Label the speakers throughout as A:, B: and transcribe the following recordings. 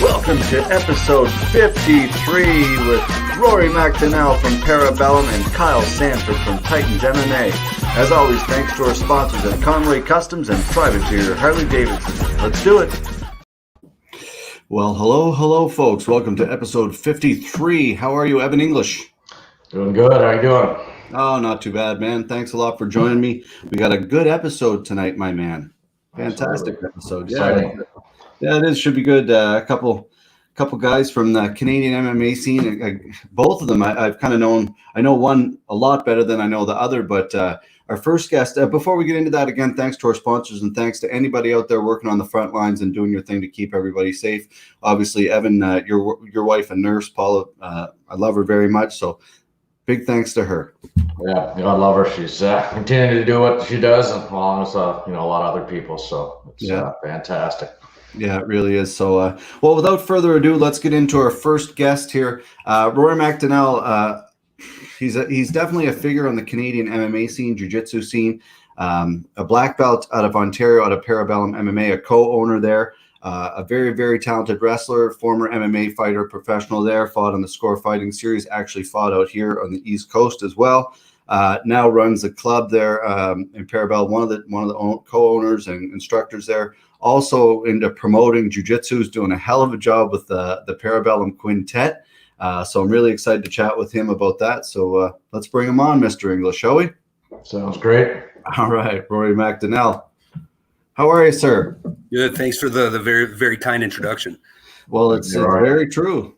A: Welcome to episode 53 with Rory McDonell from Parabellum and Kyle Sandford from Titans MMA. As always, thanks to our sponsors at Conway Customs and Privateer Harley-Davidson. Let's do it. Well, hello, folks. Welcome to episode 53. How are you, Evan English?
B: Doing good. How you doing?
A: Oh, not too bad, man. Thanks a lot for joining me. We got a good episode tonight, my man. Fantastic episode. Yeah, it is. Should be good. A couple guys from the Canadian MMA scene. Both of them I've kind of known. I know one a lot better than I know the other. But our first guest, before we get into that, again, thanks to our sponsors and thanks to anybody out there working on the front lines and doing your thing to keep everybody safe. Obviously, Evan, your wife and nurse, Paula, I love her very much. So big thanks to her.
B: Yeah, I love her. She's continuing to do what she does, and along with a lot of other people. So it's fantastic.
A: Yeah, it really is. So, well, without further ado, let's get into our first guest here. Rory McDonell, he's definitely a figure on the Canadian MMA scene, jiu-jitsu scene, a black belt out of Ontario, out of Parabellum MMA, a co-owner there, a very, very talented wrestler, former MMA fighter, professional there, fought on the Score Fighting Series, actually fought out here on the East Coast as well. Now runs a club there in Parabellum, one of the co-owners and instructors there. Also into promoting jiu-jitsu, is doing a hell of a job with the Parabellum Qunitet. So I'm really excited to chat with him about that. So let's bring him on, Mr. English, shall we?
B: Sounds great.
A: All right, Rory McDonell. How are you, sir?
C: Good. Thanks for the very, very kind introduction.
A: Well, it's very true.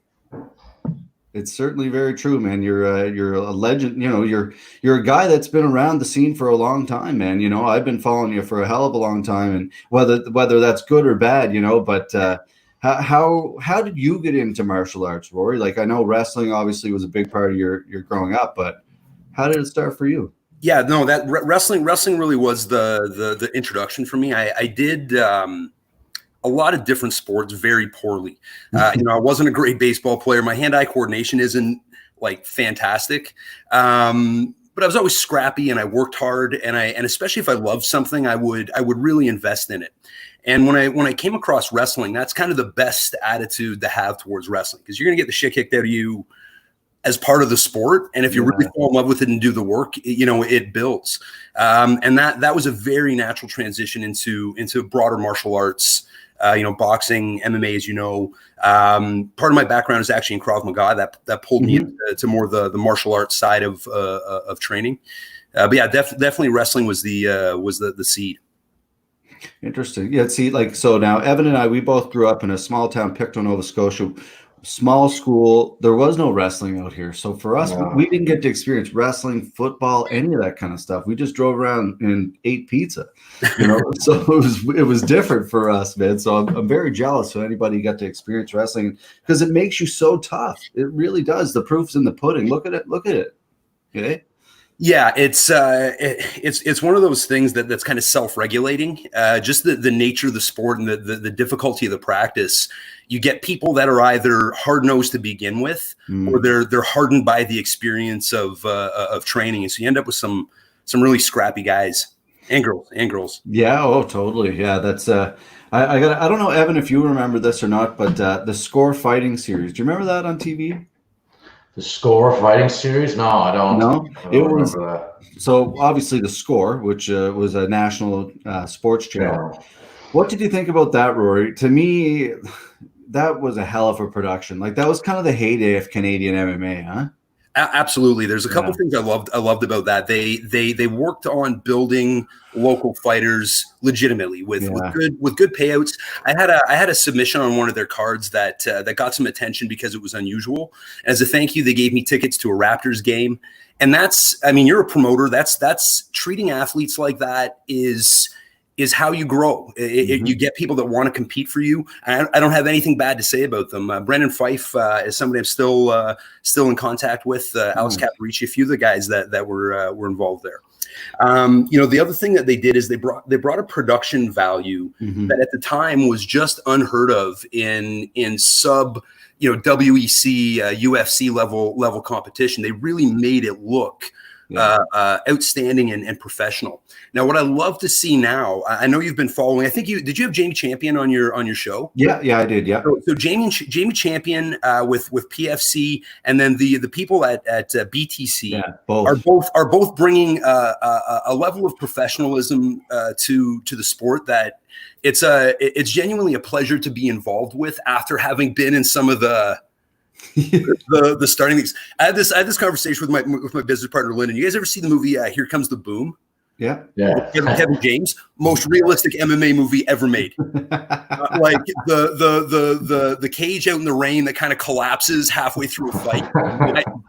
A: It's certainly very true, man. You're a legend. You know, you're a guy that's been around the scene for a long time, man. You know, I've been following you for a hell of a long time, and whether that's good or bad, you know. But how did you get into martial arts, Rory? Like, I know wrestling obviously was a big part of your growing up, but how did it start for you?
C: Yeah, no, that wrestling really was the introduction for me. I did a lot of different sports very poorly. I wasn't a great baseball player. My hand-eye coordination isn't like fantastic. But I was always scrappy and I worked hard, and especially if I loved something, I would really invest in it. And when I came across wrestling, that's kind of the best attitude to have towards wrestling, because you're going to get the shit kicked out of you as part of the sport. And if you really fall in love with it and do the work, it builds. And that was a very natural transition into broader martial arts. Boxing, MMA, as you know. Part of my background is actually in Krav Maga. That pulled me into more the martial arts side of training. But yeah, definitely wrestling was the seed.
A: Interesting. Yeah. See, so now Evan and I, we both grew up in a small town, Pictou, Nova Scotia. Small school. There was no wrestling out here. So for us, we didn't get to experience wrestling, football, any of that kind of stuff. We just drove around and ate pizza, so it was different for us, man. So I'm very jealous of anybody who got to experience wrestling, because it makes you so tough. It really does. The proof's in the pudding. Look at it. Okay.
C: Yeah, it's one of those things that's kind of self-regulating. Just the nature of the sport and the difficulty of the practice. You get people that are either hard-nosed to begin with, or they're hardened by the experience of training, and so you end up with some really scrappy guys and girls. Yeah,
A: oh, totally. Yeah, that's I don't know, Evan, if you remember this or not, but the Score Fighting Series. Do you remember that on TV?
B: The Score Fighting Series? No, I don't.
A: No,
B: it was that.
A: So obviously the Score, which was a national sports channel. Yeah. What did you think about that, Rory? To me, that was a hell of a production. Like, that was kind of the heyday of Canadian MMA, huh?
C: Absolutely. There's a couple things I loved about that. They worked on building local fighters legitimately with good payouts. I had a submission on one of their cards that got some attention because it was unusual. As a thank you, they gave me tickets to a Raptors game. And you're a promoter. That's treating athletes like that is how you grow. You get people that want to compete for you. I don't have anything bad to say about them. Brendan Fife is somebody I'm still in contact with. Alex Caparici, a few of the guys that were involved there. The other thing that they did is they brought a production value that at the time was just unheard of in sub WEC UFC level competition. They really made it look outstanding and professional. Now, what I love to see now, I know you've been following. I think did you have Jamie Champion on your show?
A: Yeah, I did. Yeah.
C: So Jamie Champion with PFC, and then the people at BTC are both bringing a level of professionalism to the sport that it's genuinely a pleasure to be involved with after having been in some of the starting things. I had this conversation with my business partner Lyndon. You guys ever see the movie Here Comes the Boom?
A: Yeah.
C: Kevin James, most realistic MMA movie ever made. Like the cage out in the rain that kind of collapses halfway through a fight.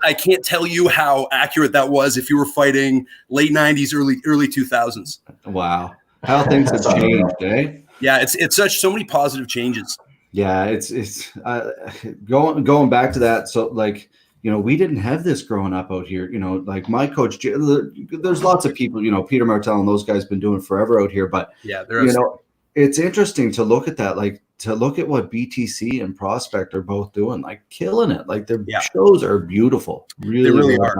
C: I can't tell you how accurate that was if you were fighting late 90s, early 2000s.
A: Wow. How things have changed, eh?
C: Yeah, it's so many positive changes.
A: Yeah, it's going back to that. So like, we didn't have this growing up out here. Like my coach, there's lots of people, Peter Martell and those guys been doing forever out here. But
C: yeah,
A: it's interesting to look at that, like to look at what BTC and Prospect are both doing, like killing it. Like their shows are beautiful. Really,
C: they really are.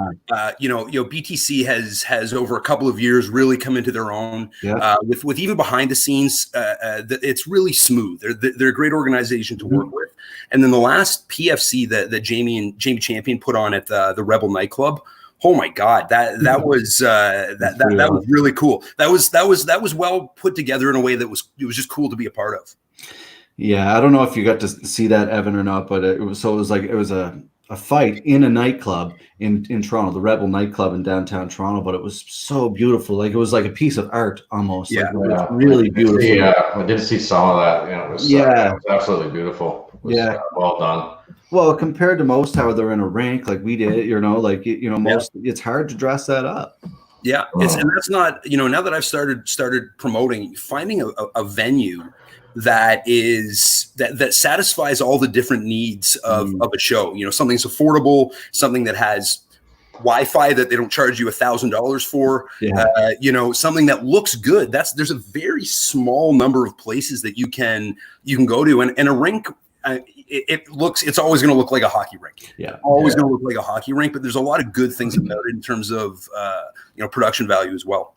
C: BTC has over a couple of years really come into their own.
A: Yeah.
C: With even behind the scenes, it's really smooth. They're a great organization to work with. And then the last PFC that Jamie Champion put on at the Rebel nightclub. Oh my God, that was that was really cool. That was well put together in a way that was just cool to be a part of.
A: Yeah, I don't know if you got to see that, Evan, or not, but it was a fight in a nightclub in Toronto, the Rebel nightclub in downtown Toronto, but it was so beautiful. Like it was like a piece of art almost.
C: Yeah,
A: like, it was really beautiful.
B: Yeah, I did see some of that. It was absolutely beautiful. It was, well done.
A: Well, compared to most how they're in a rink like we did, most it's hard to dress that up.
C: Yeah, and that's not, now that I've started promoting, finding a venue that satisfies all the different needs of a show. Something that's affordable, something that has Wi-Fi that they don't charge you $1,000 for. Something that looks good. There's a very small number of places that you can go to, and a rink. It's always going to look like a hockey rink.
A: Yeah,
C: always going to look like a hockey rink. But there's a lot of good things about it in terms of production value as well.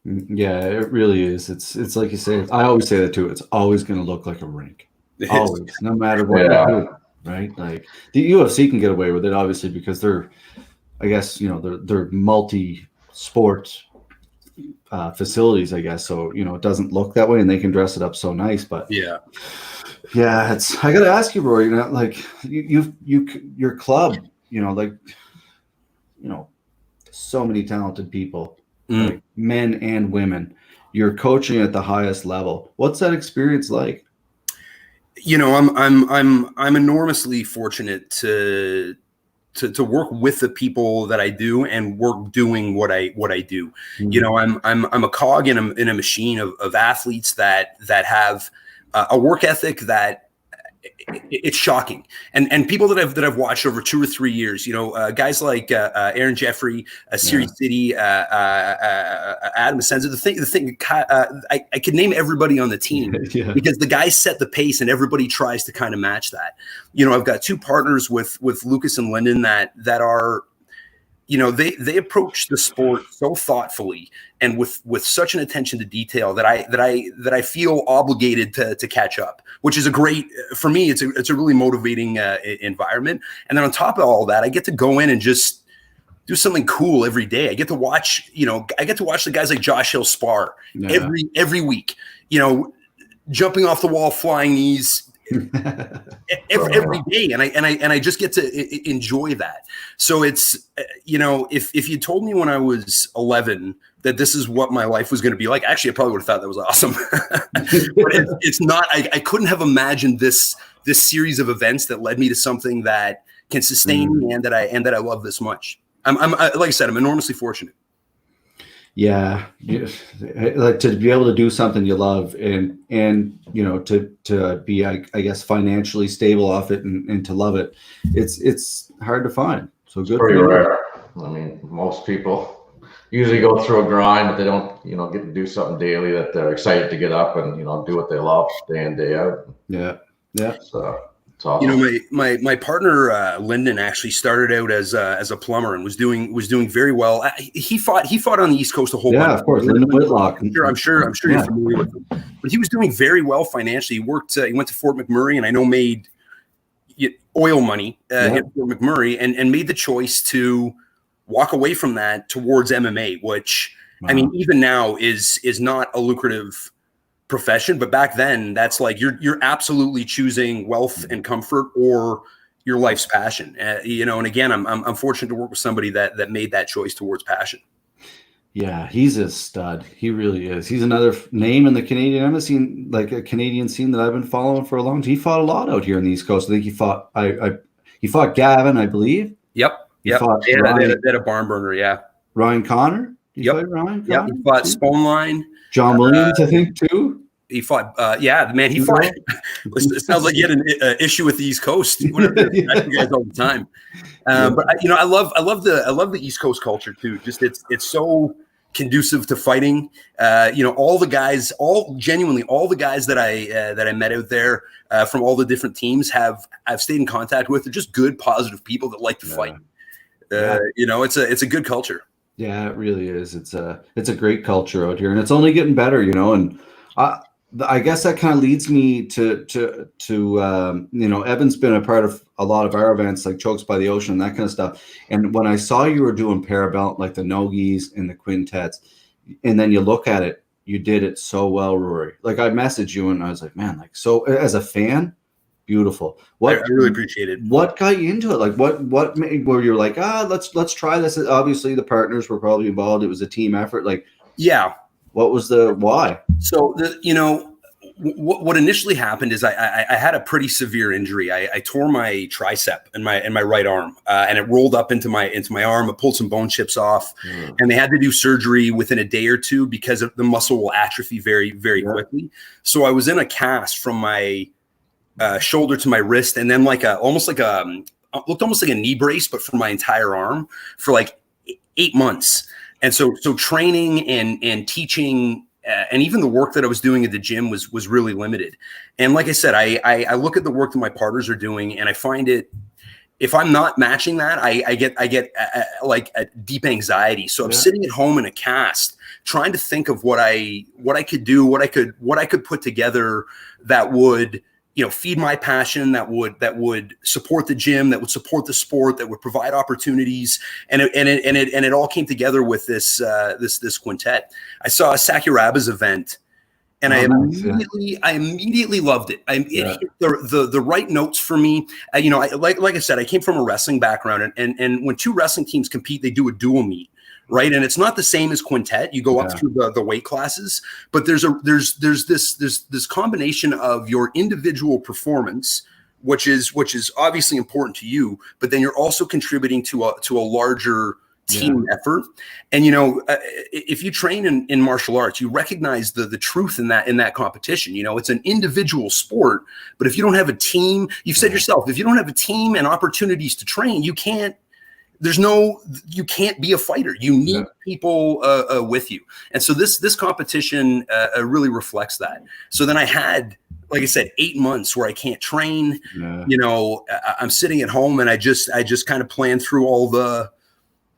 A: Yeah, it really is. It's like you say. I always say that too. It's always going to look like a rink. Always, no matter what you do, right? Like the UFC can get away with it, obviously, because they're, I guess, they're multi-sport facilities, I guess. So it doesn't look that way, and they can dress it up so nice. But yeah, I got to ask you, Rory. Like your club, so many talented people. Like men and women, you're coaching at the highest level. What's that experience like?
C: I'm enormously fortunate to work with the people that I do and work doing what I do. I'm a cog in a machine of athletes that have a work ethic that it's shocking. And people that I've watched over 2 or 3 years, guys like Aaron Jeffrey, Siri City, Adam Asenza, the thing, I could name everybody on the team because the guys set the pace and everybody tries to kind of match that. I've got 2 partners with Lucas and Lyndon that are, they approach the sport so thoughtfully and with such an attention to detail that I feel obligated to catch up, which is for me, it's a really motivating environment. And then on top of all that, I get to go in and just do something cool every day. I get to watch, the guys like Josh Hill spar every week, jumping off the wall, flying knees, every day, and I just get to enjoy that. So it's if you told me when I was 11 that this is what my life was going to be like, actually I probably would have thought that was awesome. But it's not. I couldn't have imagined this series of events that led me to something that can sustain me and that I love this much. I'm like I said, I'm enormously fortunate.
A: Yeah, like to be able to do something you love and to be I guess financially stable off it and to love it, it's hard to find. So good.
B: Pretty rare. I mean, most people usually go through a grind, but they don't get to do something daily that they're excited to get up and do what they love day in, day out.
A: Yeah.
B: So It's awesome.
C: My partner Lyndon actually started out as a plumber and was doing very well. He fought on the East Coast a whole bunch.
A: Yeah, of course, Lyndon Whitlock.
C: I'm sure you're familiar with him. But he was doing very well financially. He worked. He went to Fort McMurray, and I know made oil money at Fort McMurray, and made the choice to walk away from that towards MMA, which I mean, even now is not a lucrative profession, but back then that's like you're absolutely choosing wealth and comfort or your life's passion. And again, I'm fortunate to work with somebody that made that choice towards passion.
A: Yeah, he's a stud. He really is. He's another name in the Canadian MMA scene, like a Canadian scene that I've been following for a long time. He fought a lot out here in the East Coast. I think he fought he fought Gavin, I believe.
C: Yep. They had a barn burner. Yeah.
A: Ryan Connor. He fought Ryan Connor.
C: Yeah. He fought Sponeline.
A: John Williams, I think, too.
C: He fought. He fought. It sounds like he had an issue with the East Coast. Whatever, you guys all the time. But I love the East Coast culture too. Just it's so conducive to fighting. All the guys that I met out there from all the different teams I've stayed in contact with. They're just good, positive people that like to fight. It's a good culture. Yeah,
A: it really is. It's a great culture out here, and it's only getting better. And I guess that kind of leads me to Evan's been a part of a lot of our events like Chokes by the Ocean and that kind of stuff. And when I saw you were doing Parabellum, like the Nogies and the Qunitets, and then you look at it, you did it so well, Rory. Like I messaged you and I was like, man, like, so as a fan, beautiful. I
C: really appreciate it.
A: What got you into it? Like what made where you're like, let's try this? Obviously the partners were probably involved. It was a team effort. Like,
C: yeah.
A: What was the why?
C: So what initially happened is I had a pretty severe injury. I tore my tricep in my right arm, and it rolled up into my arm. I pulled some bone chips off, and they had to do surgery within a day or two because the muscle will atrophy very, very quickly. So I was in a cast from my shoulder to my wrist, and then looked almost like a knee brace, but for my entire arm for like 8 months. And so training and teaching and even the work that I was doing at the gym was really limited. And like I said, I look at the work that my partners are doing, and I find it, if I'm not matching that, I get like a deep anxiety. So I'm sitting at home in a cast, trying to think of what I could do, what I could put together that would, feed my passion, that would support the gym, that would support the sport, that would provide opportunities. And it all came together with this Qunitet. I saw a Sakuraba's event, and I immediately loved it. It hit the right notes for me. Like I said, I came from a wrestling background, and when two wrestling teams compete, they do a dual meet. Right. And it's not the same as Qunitet. You go up through the weight classes, but there's this combination of your individual performance, which is obviously important to you, but then you're also contributing to a larger team effort. And, if you train in martial arts, you recognize the truth in that competition. It's an individual sport, but if you don't have a team, you've said yourself, if you don't have a team and opportunities to train, you can't be a fighter. You need people with you. And so this competition really reflects that. So then I had, like I said, 8 months where I can't train. I'm sitting at home, and I just kind of plan through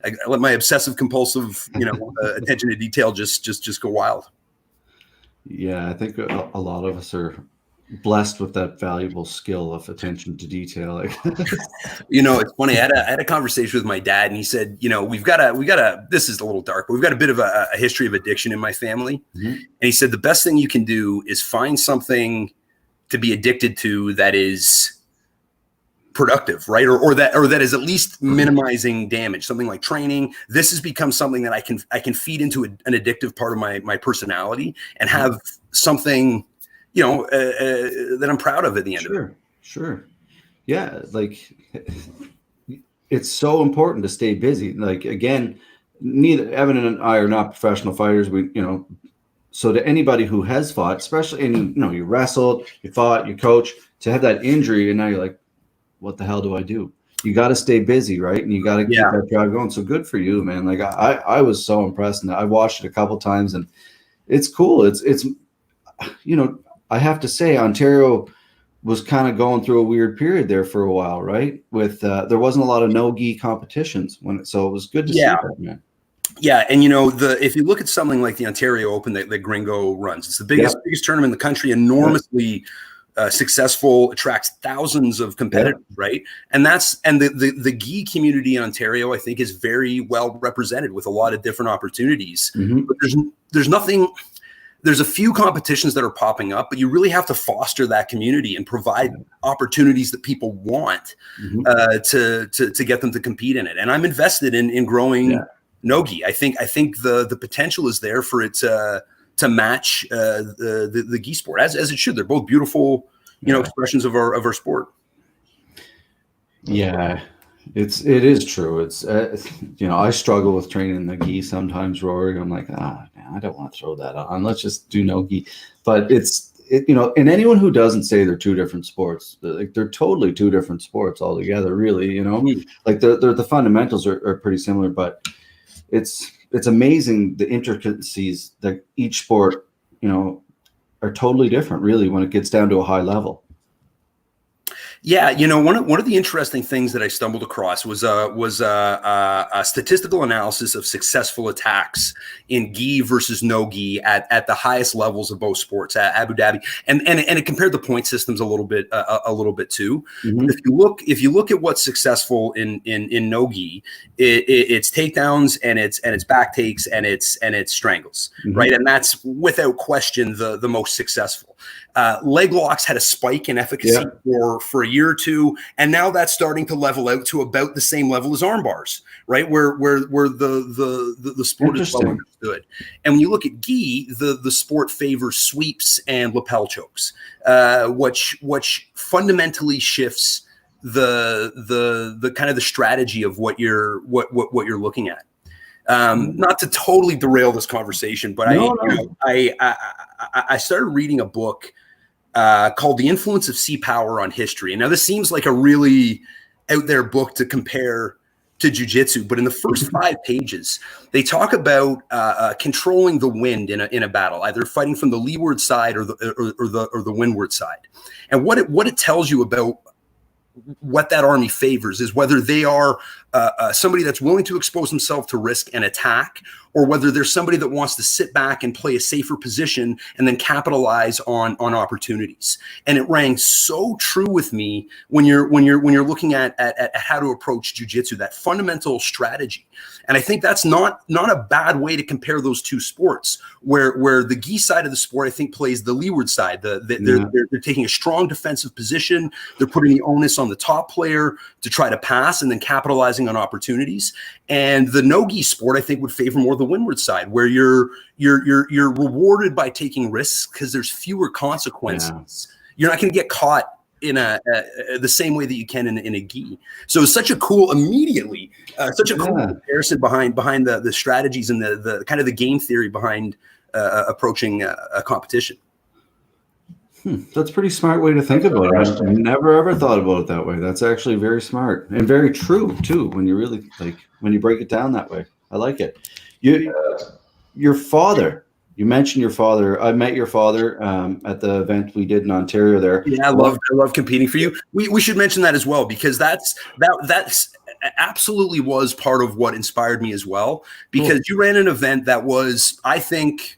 C: I let my obsessive compulsive, attention to detail just go wild.
A: Yeah. I think a lot of us are blessed with that valuable skill of attention to detail.
C: It's funny. I had a conversation with my dad, and he said, we've got a, this is a little dark, but we've got a bit of a history of addiction in my family. Mm-hmm. And he said, the best thing you can do is find something to be addicted to that is productive, right? Or that is at least minimizing damage, something like training. This has become something that I can feed into an addictive part of my personality and have something that I'm proud of at the end of it. Sure.
A: Yeah. Like it's so important to stay busy. Like, again, neither Evan and I are not professional fighters. So to anybody who has fought, especially, and you wrestled, you fought, you coach, to have that injury, and now you're like, what the hell do I do? You got to stay busy, right? And you got to keep that drive going. So good for you, man. Like I was so impressed, and I watched it a couple times, and it's cool. It's I have to say, Ontario was kind of going through a weird period there for a while, right? With there wasn't a lot of no-gi competitions so it was good to see that, man.
C: Yeah, and if you look at something like the Ontario Open that Gringo runs, it's the biggest tournament in the country, enormously successful, attracts thousands of competitors, right? And the gi community in Ontario, I think, is very well represented with a lot of different opportunities. But there's nothing. There's a few competitions that are popping up, but you really have to foster that community and provide opportunities that people want to get them to compete in it. And I'm invested in growing no-gi. I think the potential is there for it to match the gi sport as it should. They're both beautiful, expressions of our sport.
A: Yeah, it is true. It's I struggle with training the gi sometimes, Rory. I'm like, man, I don't want to throw that on. Let's just do no gi. But and anyone who doesn't say they're two different sports, they're totally two different sports altogether. Really, like the fundamentals are pretty similar, but it's amazing the intricacies that each sport are totally different. Really, when it gets down to a high level.
C: Yeah, one of the interesting things that I stumbled across was a statistical analysis of successful attacks in gi versus no gi at the highest levels of both sports at Abu Dhabi, and it compared the point systems a little bit too. If you look at what's successful in no gi, it's takedowns and it's back takes and it's strangles, right? And that's without question the most successful. Leg locks had a spike in efficacy for a year or two, and now that's starting to level out to about the same level as arm bars, right? Where the sport is well understood. And when you look at gi, the sport favors sweeps and lapel chokes, which fundamentally shifts the kind of the strategy of what you're looking at. Not to totally derail this conversation, but I started reading a book called The Influence of Sea Power on History. And now this seems like a really out there book to compare to jiu-jitsu, but in the first 5 pages, they talk about controlling the wind in a battle, either fighting from the leeward side or the windward side. And what it tells you about what that army favors is whether they are somebody that's willing to expose themselves to risk and attack, or whether there's somebody that wants to sit back and play a safer position and then capitalize on opportunities. And it rang so true with me when you're looking at how to approach jiu-jitsu, that fundamental strategy. And I think that's not a bad way to compare those two sports, where the gi side of the sport, I think, plays the leeward side. They're taking a strong defensive position. They're putting the onus on the top player to try to pass and then capitalizing on opportunities. And the no-gi sport, I think, would favor more the windward side, where you're rewarded by taking risks because there's fewer consequences. You're not going to get caught in the same way that you can in a gi. So it's such a cool comparison behind the strategies and the kind of the game theory behind approaching a competition.
A: That's a pretty smart way to think about it. I've never ever thought about it that way. That's actually very smart and very true too. When you really when you break it down that way, I like it. Your father. You mentioned your father. I met your father at the event we did in Ontario there.
C: Yeah, I love competing for you. We should mention that as well, because that's absolutely was part of what inspired me as well. Because you ran an event that was, I think,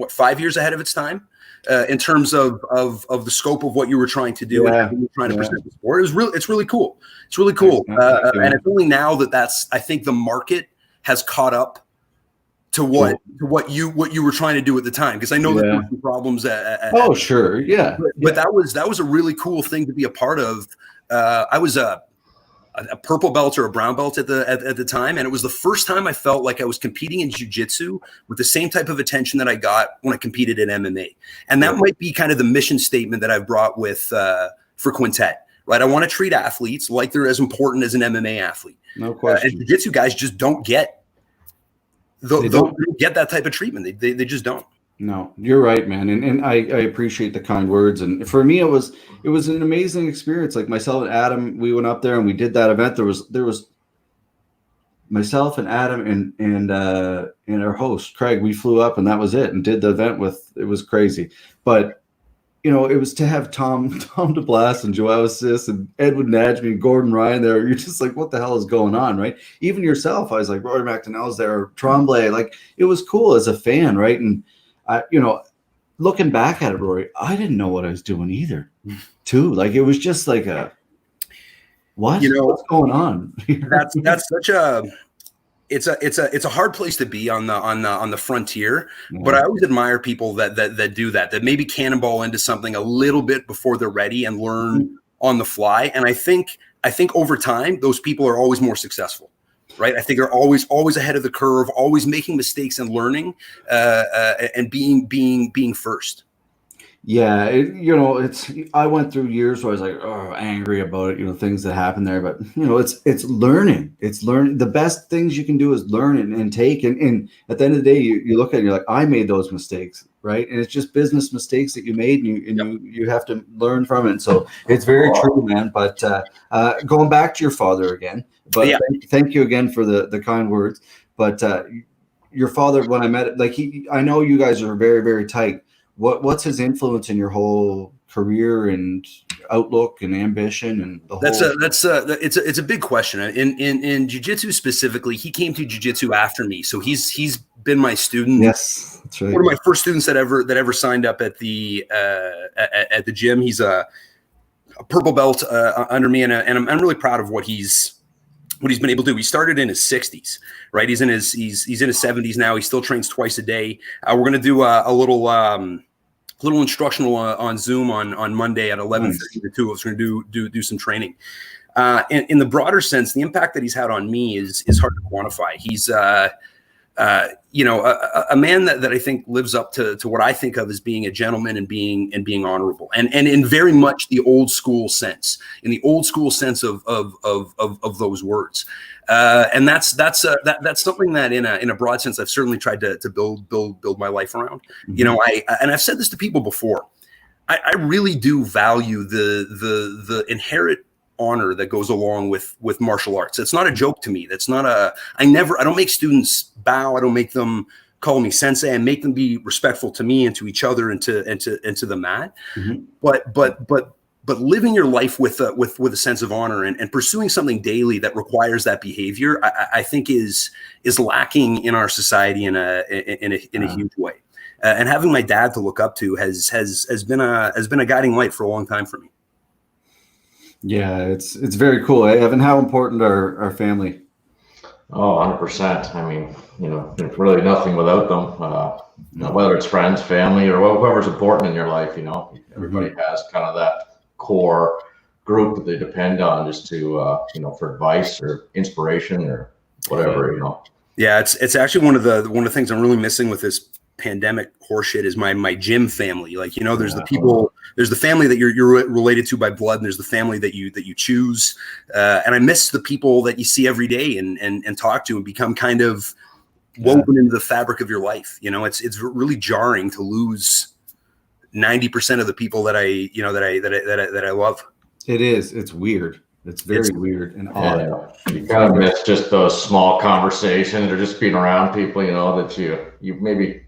C: 5 years ahead of its time. In terms of the scope of what you were trying to do and how you were trying to present the sport. It's really cool. It's really cool. And it's only now that's, I think, the market has caught up to what you were trying to do at the time. Because I know that there were some problems
A: sure. Yeah.
C: But that was a really cool thing to be a part of. I was a purple belt or a brown belt at the time, and it was the first time I felt like I was competing in jiu-jitsu with the same type of attention that I got when I competed in MMA. And that might be kind of the mission statement that I've brought with for Qunitet, right? I want to treat athletes like they're as important as an MMA athlete.
A: No question.
C: And jiu-jitsu guys just don't get don't get that type of treatment. They just don't.
A: No, you're right, man. And I appreciate the kind words. And for me, it was an amazing experience. Like myself and Adam, we went up there and we did that event. There was myself and Adam and our host, Craig. We flew up and that was it and did the event it was crazy. But you know, it was to have Tom DeBlas and Joao Sis and Edwin Najmi and Gordon Ryan there. You're just like, what the hell is going on, right? Even yourself, I was like, Rory McDonell's there, Tremblay. Like, it was cool as a fan, right? And you know, looking back at it, Rory, I didn't know what I was doing either. Too, like, it was just like a what?
C: You know,
A: what's going on?
C: that's such a it's a hard place to be on the frontier.
A: Yeah.
C: But I always admire people that do that maybe cannonball into something a little bit before they're ready and learn on the fly. And I think over time, those people are always more successful, right? I think they're always ahead of the curve, always making mistakes and learning, and being first.
A: Yeah, you know, I went through years where I was like, oh, angry about it, you know, things that happen there. But you know, it's learning. It's learning. The best things you can do is learn and take. And at the end of the day, you look at it, and you're like, I made those mistakes, right? And it's just business mistakes that you made, and you have to learn from it. And so it's very true, man. But going back to your father again, but yeah. Thank you again for the kind words. But your father, when I met it, like I know you guys are very, very tight. What's his influence in your whole career and outlook and ambition and the whole?
C: It's a big question. In jiu-jitsu specifically, he came to jiu-jitsu after me, so he's been my student.
A: Yes, that's right.
C: One of my first students that ever signed up at the gym. He's a purple belt under me, and I'm really proud of what he's been able to do. He started in his 60s, right? He's in his 70s now. He still trains twice a day. We're going to do a little instructional on Zoom on Monday at 11:30 to 2. We're going to do some training. In the broader sense, the impact that he's had on me is hard to quantify. He's you know, a man that I think lives up to what I think of as being a gentleman and being honorable, and in very much the old school sense, of those words. And that's something that in a broad sense I've certainly tried to build my life around. Mm-hmm. You know, I've said this to people before. I really do value the inherent honor that goes along with martial arts. It's not a joke to me. That's not I don't make students bow. I don't make them call me sensei. I make them be respectful to me and to each other and to the mat. Mm-hmm. But living your life with a sense of honor and pursuing something daily that requires that behavior, I think is lacking in our society in a huge way. And having my dad to look up to has been a guiding light for a long time for me.
A: Yeah, it's very cool. Evan, how important are our family?
B: Oh, 100%. I mean, you know, there's really nothing without them. You know, whether it's friends, family, or whoever's important in your life, you know, everybody has kind of that core group that they depend on just to, you know, for advice or inspiration or whatever, you know.
C: Yeah, it's actually one of the things I'm really missing with this pandemic horseshit is my gym family. Like, you know, there's the people, there's the family that you're related to by blood, and there's the family that you choose. And I miss the people that you see every day and talk to and become kind of woven into the fabric of your life. You know, it's really jarring to lose 90% of the people that I love.
A: It is. It's weird. It's very weird and odd.
B: Yeah. You kind of miss just those small conversations or just being around people, you know, that you maybe,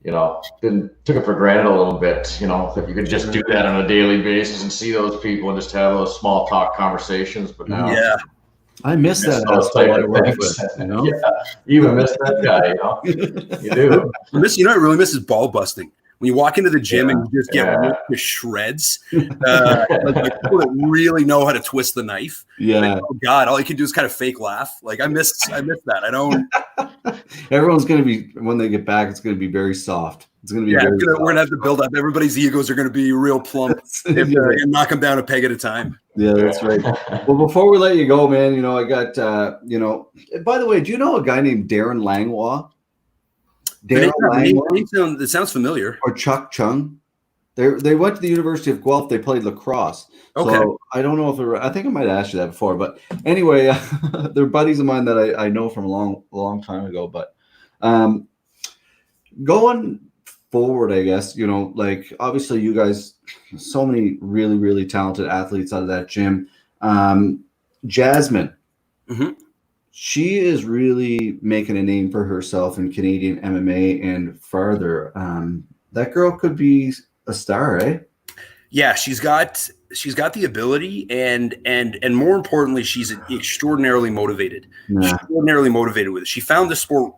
B: you know, took it for granted a little bit, you know, that you could just do that on a daily basis and see those people and just have those small talk conversations. But now,
A: I miss that.
B: You know? Yeah, you even miss that guy, you know. You do.
C: You know, I really miss is ball busting. When you walk into the gym and you just get ripped to shreds, like people that really know how to twist the knife.
A: Yeah.
C: Like, oh God, all you can do is kind of fake laugh. Like I miss that. I don't.
A: Everyone's going to be, when they get back, it's going to be very soft. It's going to be
C: we're going to have to build up. Everybody's egos are going to be real plump and knock them down a peg at a time.
A: Yeah, that's right. Well, before we let you go, man, you know, I got, you know, by the way, do you know a guy named Darren Langlois?
C: It sounds familiar.
A: Or Chuck Chung. They went to the University of Guelph. They played lacrosse. Okay. So I don't know if I think I might have asked you that before, but anyway, they're buddies of mine that I know from a long time ago. But going forward, I guess, you know, like obviously you guys, so many really, really talented athletes out of that gym. Jasmine. Mm-hmm. She is really making a name for herself in Canadian MMA and farther. That girl could be a star, eh?
C: Yeah, she's got the ability, and more importantly, she's extraordinarily motivated.
A: Yeah.
C: Extraordinarily motivated with it. She found the sport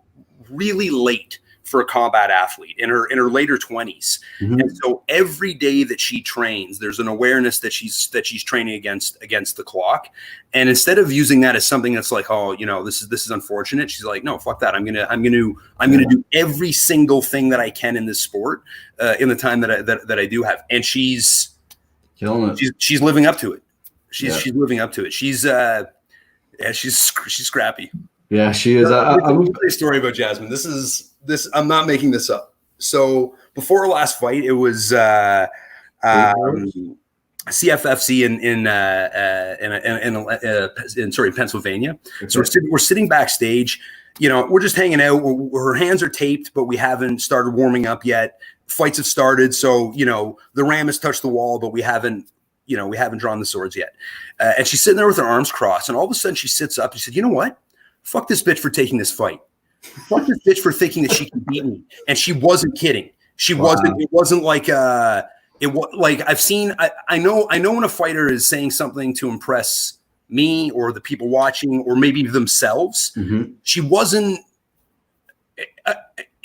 C: really late for a combat athlete in her later 20s.
A: Mm-hmm.
C: And so every day that she trains, there's an awareness that she's training against the clock. And instead of using that as something that's like, oh, this is unfortunate, she's like, no, fuck that. I'm gonna do every single thing that I can in this sport in the time that I do have. And she's
A: killing it.
C: She's living up to it. She's living up to it. She's scrappy.
A: Yeah, she is.
C: Let me tell you a story about Jasmine. This. I'm not making this up. So before her last fight, it was CFFC in Pennsylvania. Okay. So we're sitting backstage. We're just hanging out. Her hands are taped, but we haven't started warming up yet. Fights have started, so the ram has touched the wall, but we haven't drawn the swords yet. And she's sitting there with her arms crossed, and all of a sudden she sits up and she said, "You know what? Fuck this bitch for taking this fight. Fuck this bitch for thinking that she can beat me." And she wasn't kidding. She wasn't. It wasn't like it was like I've seen. I know when a fighter is saying something to impress me or the people watching or maybe themselves.
A: Mm-hmm.
C: She wasn't.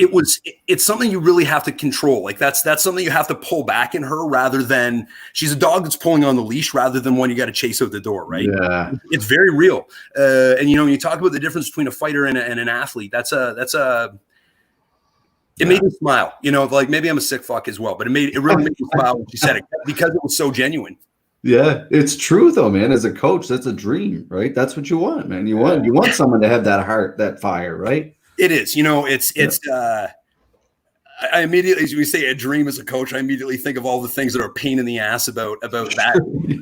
C: It's something you really have to control. Like that's something you have to pull back in her, rather than she's a dog that's pulling on the leash rather than one you got to chase out the door. Right.
A: Yeah.
C: It's very real. And when you talk about the difference between a fighter and an athlete, it made me smile, like maybe I'm a sick fuck as well, but it really made me smile when she said it because it was so genuine. Yeah.
A: It's true though, man. As a coach, that's a dream, right? That's what you want, man. You want someone to have that heart, that fire, right?
C: It is, I immediately, as we say a dream as a coach, I immediately think of all the things that are a pain in the ass about that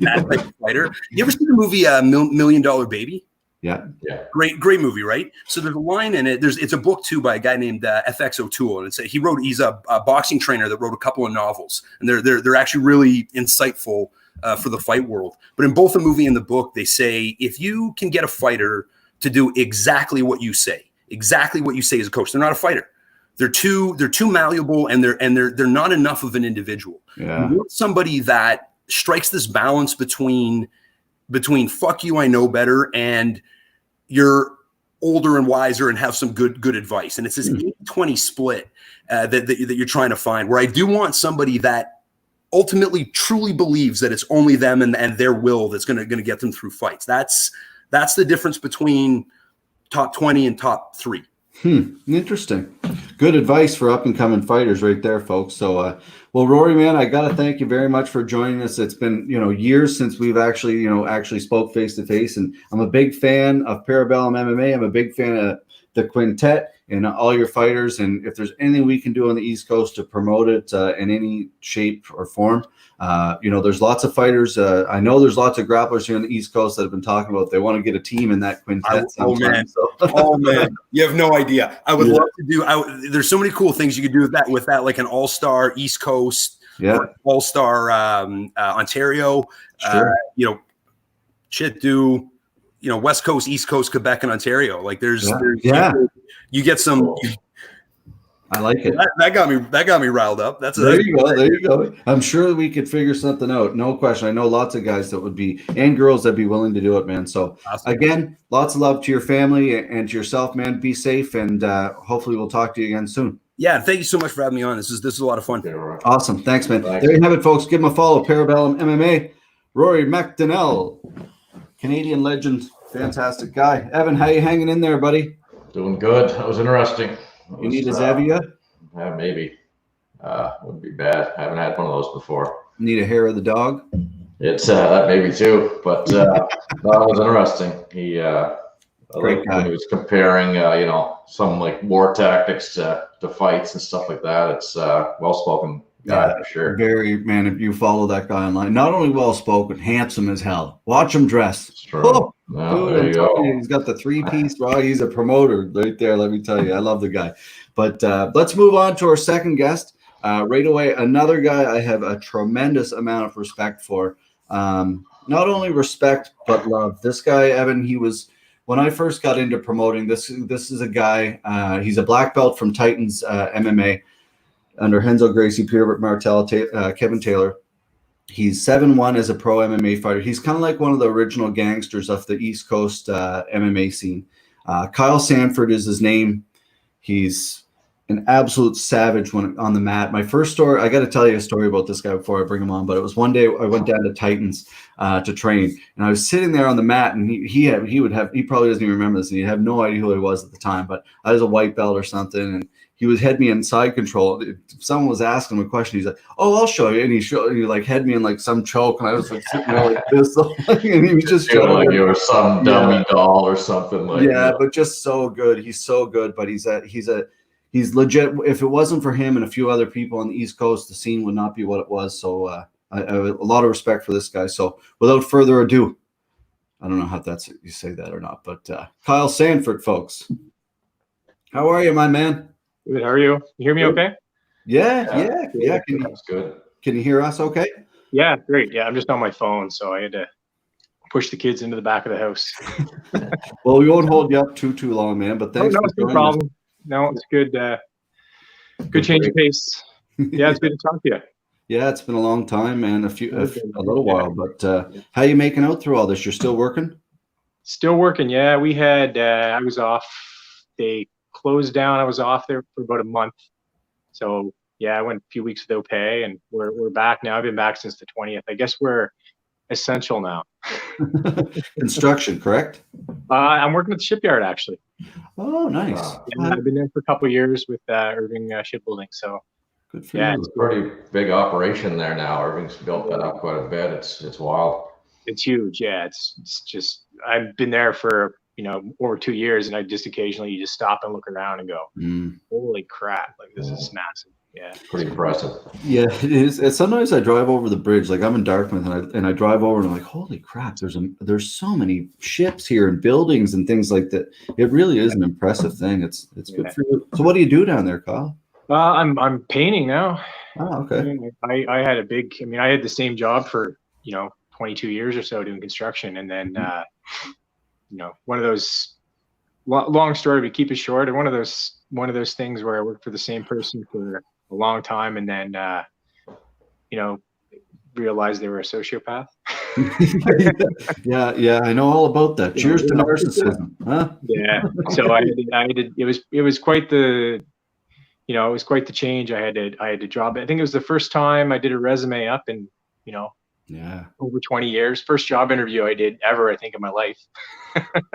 C: type of fighter. You ever seen the movie $1 Million Baby?
A: Yeah.
C: Great movie, right? So there's a line in it. It's a book too by a guy named FX O'Toole, and he's a boxing trainer that wrote a couple of novels, and they're actually really insightful for the fight world. But in both the movie and the book, they say if you can get a fighter to do exactly what you say as a coach, they're not a fighter. They're too malleable, and they're not enough of an individual.
A: Yeah.
C: You want somebody that strikes this balance between fuck you, I know better, and you're older and wiser and have some good advice. And it's this 80-20 split that you're trying to find, where I do want somebody that ultimately truly believes that it's only them and their will that's going to get them through fights. That's the difference between top 20 and top 3.
A: Interesting. Good advice for up and coming fighters right there, folks. So, well, Rory, man, I got to thank you very much for joining us. It's been, years since we've actually spoke face to face, and I'm a big fan of Parabellum MMA. I'm a big fan of the Qunitet and all your fighters. And if there's anything we can do on the East Coast to promote it in any shape or form, there's lots of fighters. I know there's lots of grapplers here on the East Coast that have been talking about they want to get a team in that Qunitet.
C: Oh man, you have no idea. I would love to do. There's so many cool things you could do with that, like an all-star East Coast, all-star Ontario.
A: Sure.
C: Do West Coast, East Coast, Quebec, and Ontario. Like there's you get some.
A: I like it.
C: That got me riled up.
A: There you go. I'm sure we could figure something out. No question. I know lots of guys that would be, and girls that'd be willing to do it, man. So again, lots of love to your family and to yourself, man. Be safe, and hopefully we'll talk to you again soon.
C: Yeah, thank you so much for having me on. This is a lot of fun.
A: Awesome. Thanks, man. There you have it, folks. Give him a follow. Parabellum MMA. Rory McDonell, Canadian legend, fantastic guy. Evan, how you hanging in there, buddy?
B: Doing good. That was interesting.
A: You need a Zavia?
B: Yeah, maybe. Wouldn't be bad. I haven't had one of those before.
A: Need a hair of the dog?
B: It's that maybe too, but that was interesting. He
A: Great guy.
B: When he was comparing, some like war tactics to fights and stuff like that. It's well-spoken guy for sure.
A: Very, man, if you follow that guy online, not only well-spoken, handsome as hell. Watch him dress.
B: It's true. Oh, there you go.
A: He's got the 3-piece, right? He's a promoter right there. Let me tell you, I love the guy. But let's move on to our second guest. Right away, another guy I have a tremendous amount of respect for. Not only respect, but love. This guy, Evan, when I first got into promoting, this is a guy, he's a black belt from Titans MMA. under Renzo Gracie, Peter Martel, Kevin Taylor. He's 7-1 as a pro MMA fighter. He's kind of like one of the original gangsters of the East Coast MMA scene. Kyle Sandford is his name. He's an absolute savage when on the mat. My first story, I got to tell you a story about this guy before I bring him on, but it was one day I went down to Titans to train, and I was sitting there on the mat, and he probably doesn't even remember this, and he'd have no idea who I was at the time, but I was a white belt or something, and he would head me in side control. If someone was asking him a question, he's like, "Oh, I'll show you," and he like head me in like some choke, and I was like sitting there like this, and he was just
B: feeling like you were some dummy doll or something like that.
A: Yeah, but just so good. He's so good, but he's legit. If it wasn't for him and a few other people on the East Coast, the scene would not be what it was. So I have a lot of respect for this guy. So without further ado, I don't know how you say that or not, but Kyle Sandford, folks. How are you, my man?
D: Good. How are you? You hear me okay?
A: Yeah.
B: That's good.
A: Can you hear us okay?
D: Yeah, great. Yeah, I'm just on my phone, so I had to push the kids into the back of the house.
A: Well, we won't hold you up too long, man, but thanks.
D: No, it's no problem. No, it's good. Good change of pace. Yeah, it's good to talk to you.
A: Yeah, it's been a long time, man. A little while, but how you making out through all this? You're still working?
D: Still working. Yeah, we had. I was off. They closed down. I was off there for about a month. So yeah, I went a few weeks without pay, and we're back now. I've been back since the 20th. I guess we're essential now.
A: Construction, correct?
D: I'm working at the shipyard actually.
A: Oh, nice.
D: Yeah, I've been there for a couple of years with Irving Shipbuilding. So
A: good for
B: you.
A: you.
B: It's a pretty big operation there now. Irving's built that up quite a bit. It's wild.
D: It's huge. Yeah, it's just I've been there for over 2 years, and I just occasionally you just stop and look around and go, holy crap, like this is massive. Yeah,
B: pretty impressive.
A: Yeah, it is. And sometimes I drive over the bridge, like I'm in Dartmouth, and I drive over and I'm like, holy crap, there's so many ships here and buildings and things like that. It really is an impressive thing. It's good for you. So what do you do down there, Kyle?
D: I'm painting now.
A: Oh, okay.
D: I had I had the same job for 22 years or so doing construction, and then one of those long story, but keep it short, and one of those things where I worked for the same person for a long time, and then realized they were a sociopath.
A: yeah, I know all about that. Cheers to narcissism, huh?
D: Yeah. So I did. It was quite the change. I had to drop it. I think it was the first time I did a resume up in over 20 years. First job interview I did ever, I think, in my life.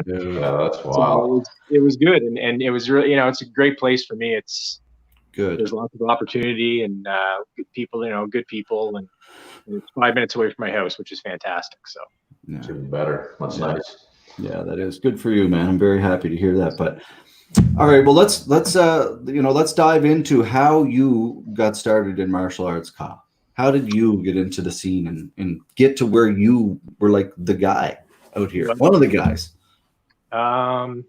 B: Yeah, that's wild.
D: So it was good, and it was really, it's a great place for me. It's
A: good.
D: There's lots of opportunity and good people, and it's 5 minutes away from my house, which is fantastic. So
B: it's even better. That's nice.
A: Yeah, that is good for you, man. I'm very happy to hear that. But all right, well, let's dive into how you got started in martial arts, Kyle. How did you get into the scene and get to where you were like the guy out here, one of the guys?
D: My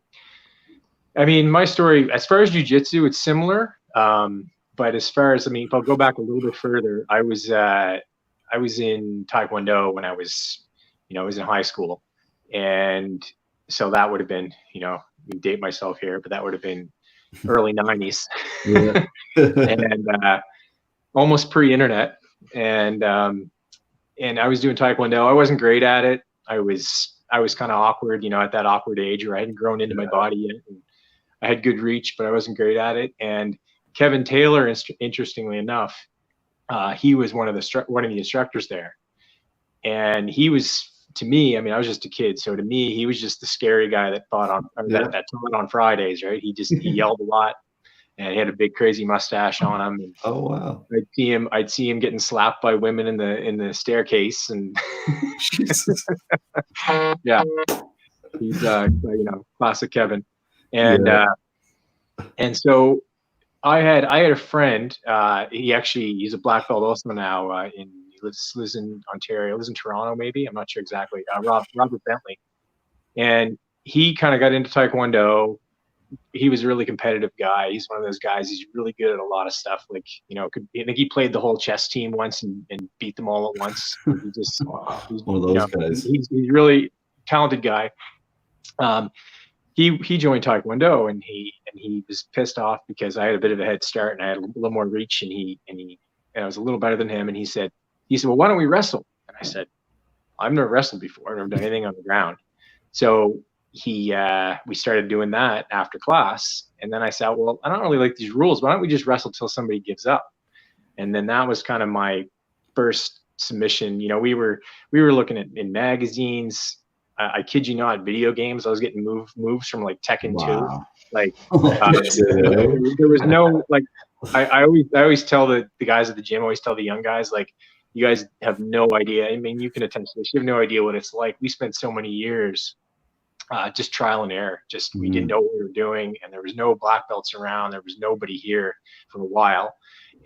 D: story, as far as jiu-jitsu, it's similar. But as far as, if I'll go back a little bit further, I was in Taekwondo when I was in high school. And so that would have been, date myself here, but that would have been early 90s.
A: Yeah.
D: And almost pre-internet. And I was doing Taekwondo. I wasn't great at it. I was kind of awkward, at that awkward age where I hadn't grown into my body yet. And I had good reach, but I wasn't great at it. And Kevin Taylor, interestingly enough, he was one of the instructors there. And he was, to me, I was just a kid. So to me, he was just the scary guy that taught on Fridays, right? He yelled a lot. And he had a big crazy mustache on him. And
A: oh wow!
D: I'd see him getting slapped by women in the staircase, and yeah, he's classic Kevin. And and so I had a friend. He's a black belt also now. He lives in Ontario. Lives in Toronto, maybe. I'm not sure exactly. Robert Bentley, and he kind of got into Taekwondo. He was a really competitive guy. He's one of those guys. He's really good at a lot of stuff. Like, I think he played the whole chess team once and beat them all at once. He's
A: one of those guys.
D: He's a really talented guy. he joined Taekwondo, and he was pissed off because I had a bit of a head start and I had a little more reach, and I was a little better than him. And he said, well, why don't we wrestle? And I said, I've never wrestled before. I've never done anything on the ground. So we started doing that after class. And then I said, well, I don't really like these rules. Why don't we just wrestle till somebody gives up? And then that was kind of my first submission. You know, we were looking at in magazines. I kid you not, video games. I was getting moves from like Tekken 2. Like there was no like. I always tell the guys at the gym. Always tell the young guys, like, you guys have no idea. I mean, you can attest to this. You have no idea what it's like. We spent so many years just trial and error. Just we didn't know what we were doing, and there was no black belts around. There was nobody here for a while,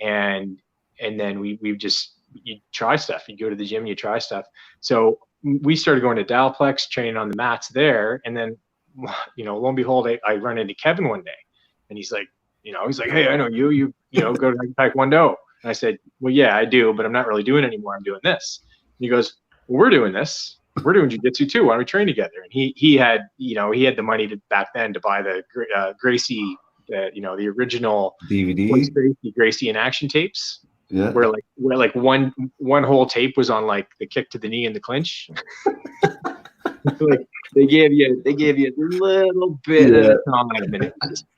D: and then you try stuff. You go to the gym, you try stuff. So we started going to Dalplex, training on the mats there, and then, you know, lo and behold, I run into Kevin one day, and he's like, hey, I know you go to Taekwondo. And I said, well, yeah, I do, but I'm not really doing it anymore. I'm doing this. And he goes, well, we're doing this. We're doing jiu-jitsu too. Why don't we train together? And he had the money back then to buy the Gracie, the original
A: DVD
D: Gracie in action tapes.
A: Yeah.
D: Where one whole tape was on like the kick to the knee and the clinch. Like they gave you a little bit at a time, and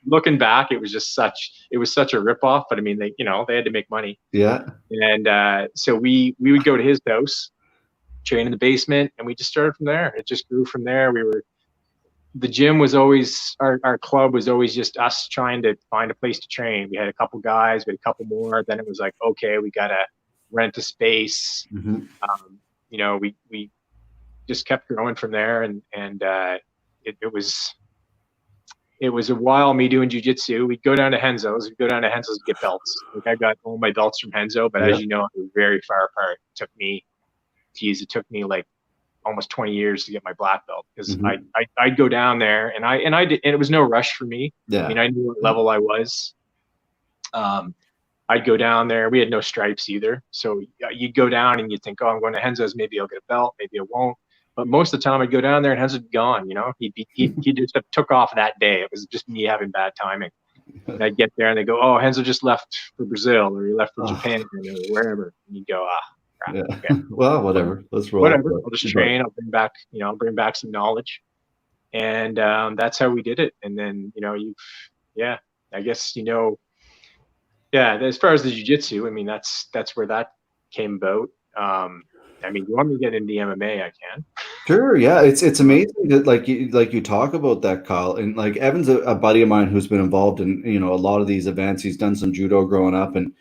D: looking back, it was such a ripoff. But I mean, they had to make money.
A: Yeah.
D: And so we would go to his house, train in the basement, and we just started from there. It just grew from there. The gym was always our club was always just us trying to find a place to train. We had a couple guys, we had a couple more. Then it was like, okay, we gotta rent a space.
A: Mm-hmm.
D: We just kept growing from there, and it was a while me doing jiu-jitsu. We'd go down to Henzo's. To get belts. Like, I got all my belts from Henzo, but as you know, it was very far apart. It took me like almost 20 years to get my black belt, because I'd go down there and I did, and it was no rush for me.
A: Yeah.
D: I mean, I knew what level I was. I'd go down there. We had no stripes either. So you'd go down and you'd think, oh, I'm going to Henzo's. Maybe I'll get a belt. Maybe I won't. But most of the time I'd go down there and Henzo'd be gone. He just took off that day. It was just me having bad timing. And I'd get there and they go, oh, Henzo just left for Brazil, or he left for Japan, or wherever. And you'd go, crap.
A: Yeah.
D: Okay.
A: Well, whatever. Let's roll.
D: Whatever. I'll just train. I'll bring back some knowledge. And that's how we did it. And then, I guess, as far as the jiu-jitsu, I mean, that's where that came about. I mean, you want me to get into MMA, I can.
A: Sure, yeah, it's amazing that like you talk about that, Kyle, and like Evan's a buddy of mine who's been involved in a lot of these events. He's done some judo growing up, and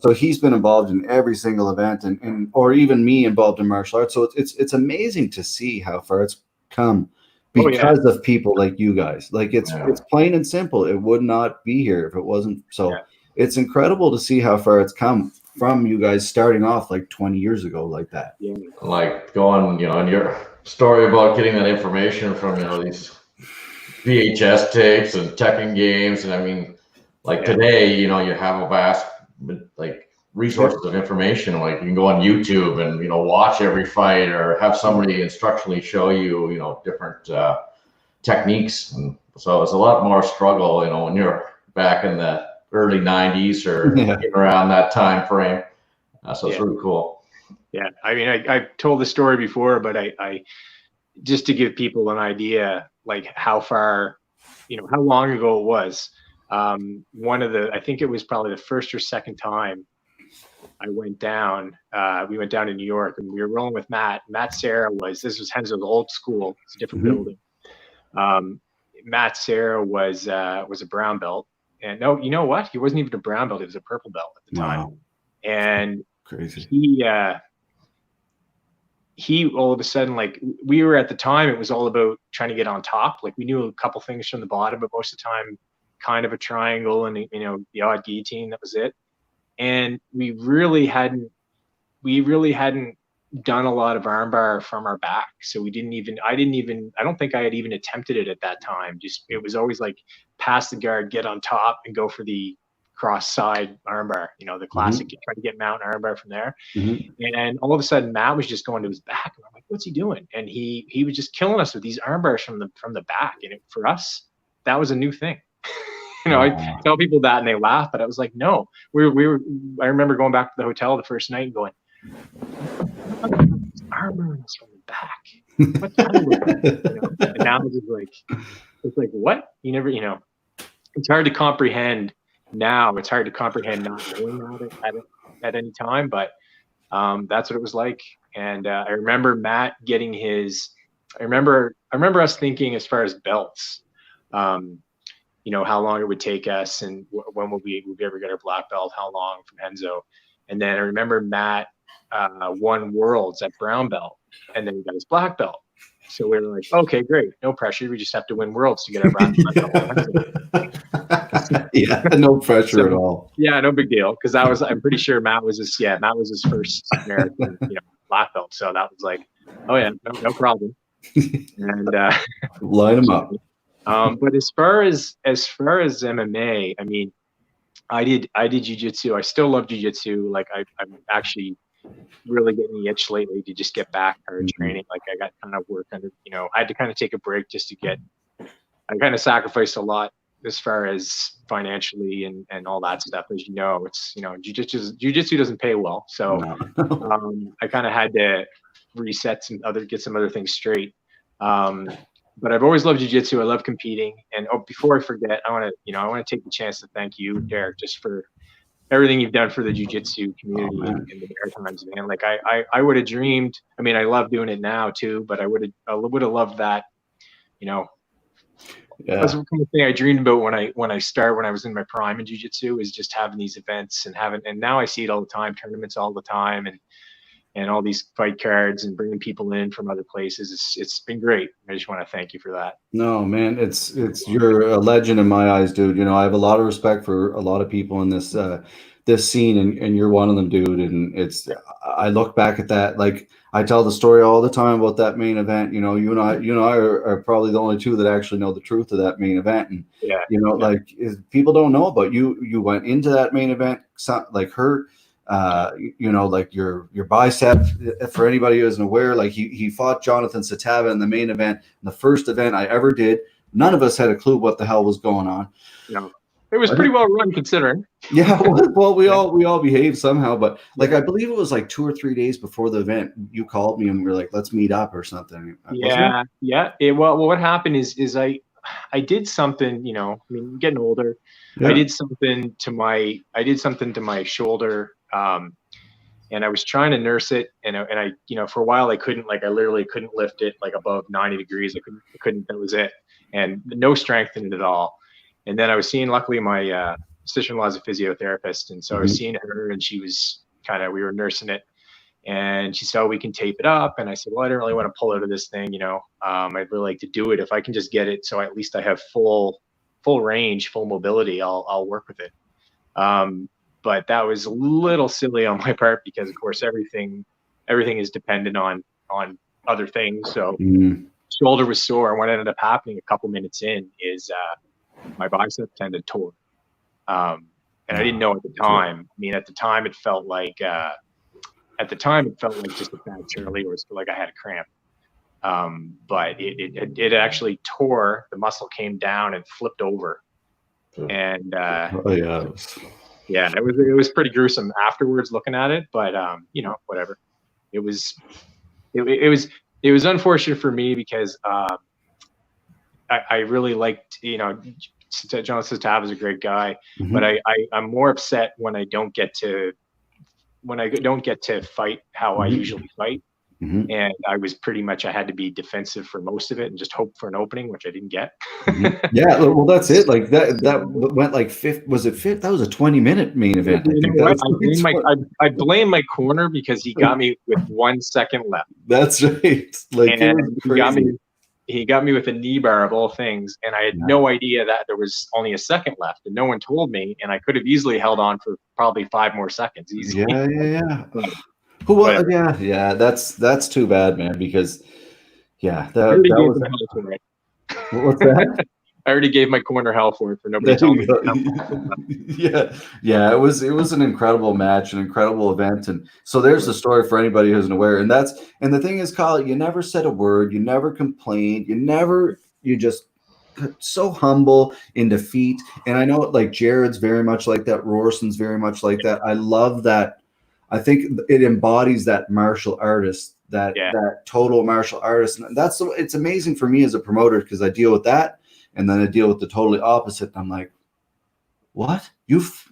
A: so he's been involved in every single event, and or even me involved in martial arts. So it's amazing to see how far it's come because of people like you guys. Like it's plain and simple. It would not be here if it wasn't. So it's incredible to see how far it's come from you guys starting off like 20 years ago like that.
B: Yeah. Like going, in your story about getting that information from, these VHS tapes and Tekken games. And I mean, like today, you have a vast, like, resources of information. Like you can go on YouTube and, watch every fight, or have somebody instructionally show you, different techniques. And so it's a lot more struggle, when you're back in the early 90s or around that time frame. So it's really cool.
D: Yeah. I mean, I've told the story before, but I just to give people an idea, like how far, how long ago it was. I think it was probably the first or second time I went down. We went down to New York, and we were rolling with Matt. Matt Serra this was Henzo's old school. It's a different building. Matt Serra was a brown belt. And no, you know what? He wasn't even a brown belt. He was a purple belt at the time. And
A: crazy.
D: He all of a sudden, like, we were at the time, it was all about trying to get on top. Like, we knew a couple things from the bottom, but most of the time, kind of a triangle and, the odd guillotine, that was it. And we really hadn't done a lot of armbar from our back. So I don't think I had even attempted it at that time. Just, it was always like pass the guard, get on top, and go for the cross side armbar, the classic, try to get mount armbar from there. And all of a sudden Matt was just going to his back. And I'm like, what's he doing? And he was just killing us with these arm bars from the back. And for us, that was a new thing. I tell people that and they laugh, but I was like, no, we were. I remember going back to the hotel the first night and going, arm bars from the back. What's that? And now it's like what? You never, it's hard to comprehend now. It's hard to comprehend not knowing that at any time, but that's what it was like. And I remember Matt getting his. I remember us thinking as far as belts, how long it would take us, and when would we ever get our black belt? How long from Henzo? And then I remember Matt won worlds at brown belt, and then he got his black belt. So we were like, okay, great, no pressure. We just have to win worlds to get our black belt.
A: Yeah, no pressure at all.
D: Yeah, no big deal. Because I'm pretty sure Matt was his first American, black belt. So that was like, oh yeah, no problem. And
A: line them up.
D: But as far as MMA, I mean, I did jiu-jitsu. I still love jiu-jitsu. Like I'm actually really getting the itch lately to just get back hard training. Like I got kind of work under, I had to kind of take a break just to I kind of sacrificed a lot as far as financially and all that stuff. As you know, it's, jiu-jitsu doesn't pay well. So I kind of had to reset get some other things straight. But I've always loved jiu-jitsu. I love competing. And before I forget, I want to take the chance to thank you, Derek, just for everything you've done for the jiu-jitsu community in the Maritimes, man. Like I would have dreamed. I mean, I love doing it now too, but I would have loved that. That's the kind of thing I dreamed about when I was in my prime in jiu-jitsu, is just having these events and now I see it all the time, tournaments all the time, and all these fight cards and bringing people in from other places. It's been great. I just want to thank you for that.
A: No, man, you're a legend in my eyes, dude. I have a lot of respect for a lot of people in this scene, and you're one of them, dude. And I look back at that, like I tell the story all the time about that main event. You and I are probably the only two that actually know the truth of that main event. And like people don't know about you went into that main event like hurt. Like your bicep, for anybody who isn't aware, like he fought Jonathan Satava in the main event, the first event I ever did. None of us had a clue what the hell was going on.
D: It was pretty well run considering.
A: Yeah, well, we all behaved somehow, but like I believe it was like 2 or 3 days before the event, you called me and we were like, let's meet up or something.
D: Yeah. Well, what happened is I did something. I'm getting older. Yeah. I did something to my shoulder. And I was trying to nurse it, and I for a while I literally couldn't lift it like above 90 degrees. I couldn't. That was it, and no strength in it at all. And then I was seeing, luckily my sister-in-law is a physiotherapist, and so I was seeing her, and she was we were nursing it, and she said, "Oh, we can tape it up." And I said, "Well, I don't really want to pull out of this thing, I'd really like to do it if I can just get it, so at least I have full range, full mobility. I'll work with it." But that was a little silly on my part because, of course, everything is dependent on other things. So shoulder was sore. And what ended up happening a couple minutes in is my bicep tendon tore. And I didn't know at the time. I mean, at the time it felt like just a bad Charlie, or like I had a cramp. But it actually tore. The muscle came down and flipped over. And yeah, it was pretty gruesome afterwards looking at it, but whatever. It was unfortunate for me because I really liked, Jonathan Satava is a great guy, but I'm more upset when I don't get to fight how I usually fight. And I was I had to be defensive for most of it and just hope for an opening, which I didn't get.
A: Yeah, well, that's it. Like that went like fifth. Was it fifth? That was a 20-minute main event.
D: I blame my corner because he got me with 1 second left.
A: That's right. Like
D: he got me with a knee bar of all things, and I had no idea that there was only a second left, and no one told me, and I could have easily held on for probably 5 more seconds easily.
A: Yeah. Yeah. That's too bad, man. Because that was. What's that?
D: already gave my corner hell for it for nobody
A: There
D: telling
A: you
D: me.
A: go. Yeah. It was an incredible match, an incredible event, and so there's the story for anybody who isn't aware. And the thing is, Kyle, you never said a word, you never complained, you just so humble in defeat. And I know like Jared's very much like that, Rorson's very much like that. I love that. I think it embodies that martial artist, that total martial artist. And it's amazing for me as a promoter because I deal with that. And then I deal with the totally opposite. I'm like, what? You've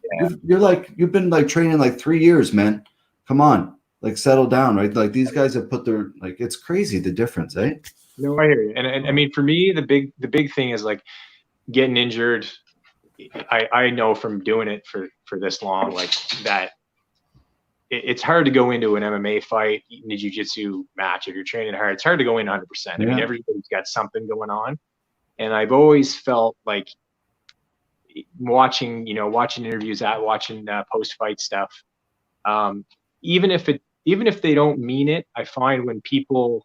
A: been like training like 3 years, man. Come on, like settle down, right? Like these guys have put their like it's crazy the difference, eh?
D: No, I hear you. And I mean, for me, the big thing is like getting injured. I know from doing it for this long, like that. It's hard to go into an MMA fight, in a jiu-jitsu match if you're training hard. It's hard to go in 100%. I mean, everybody's got something going on. And I've always felt like watching interviews, watching post-fight stuff. Even if they don't mean it, I find when people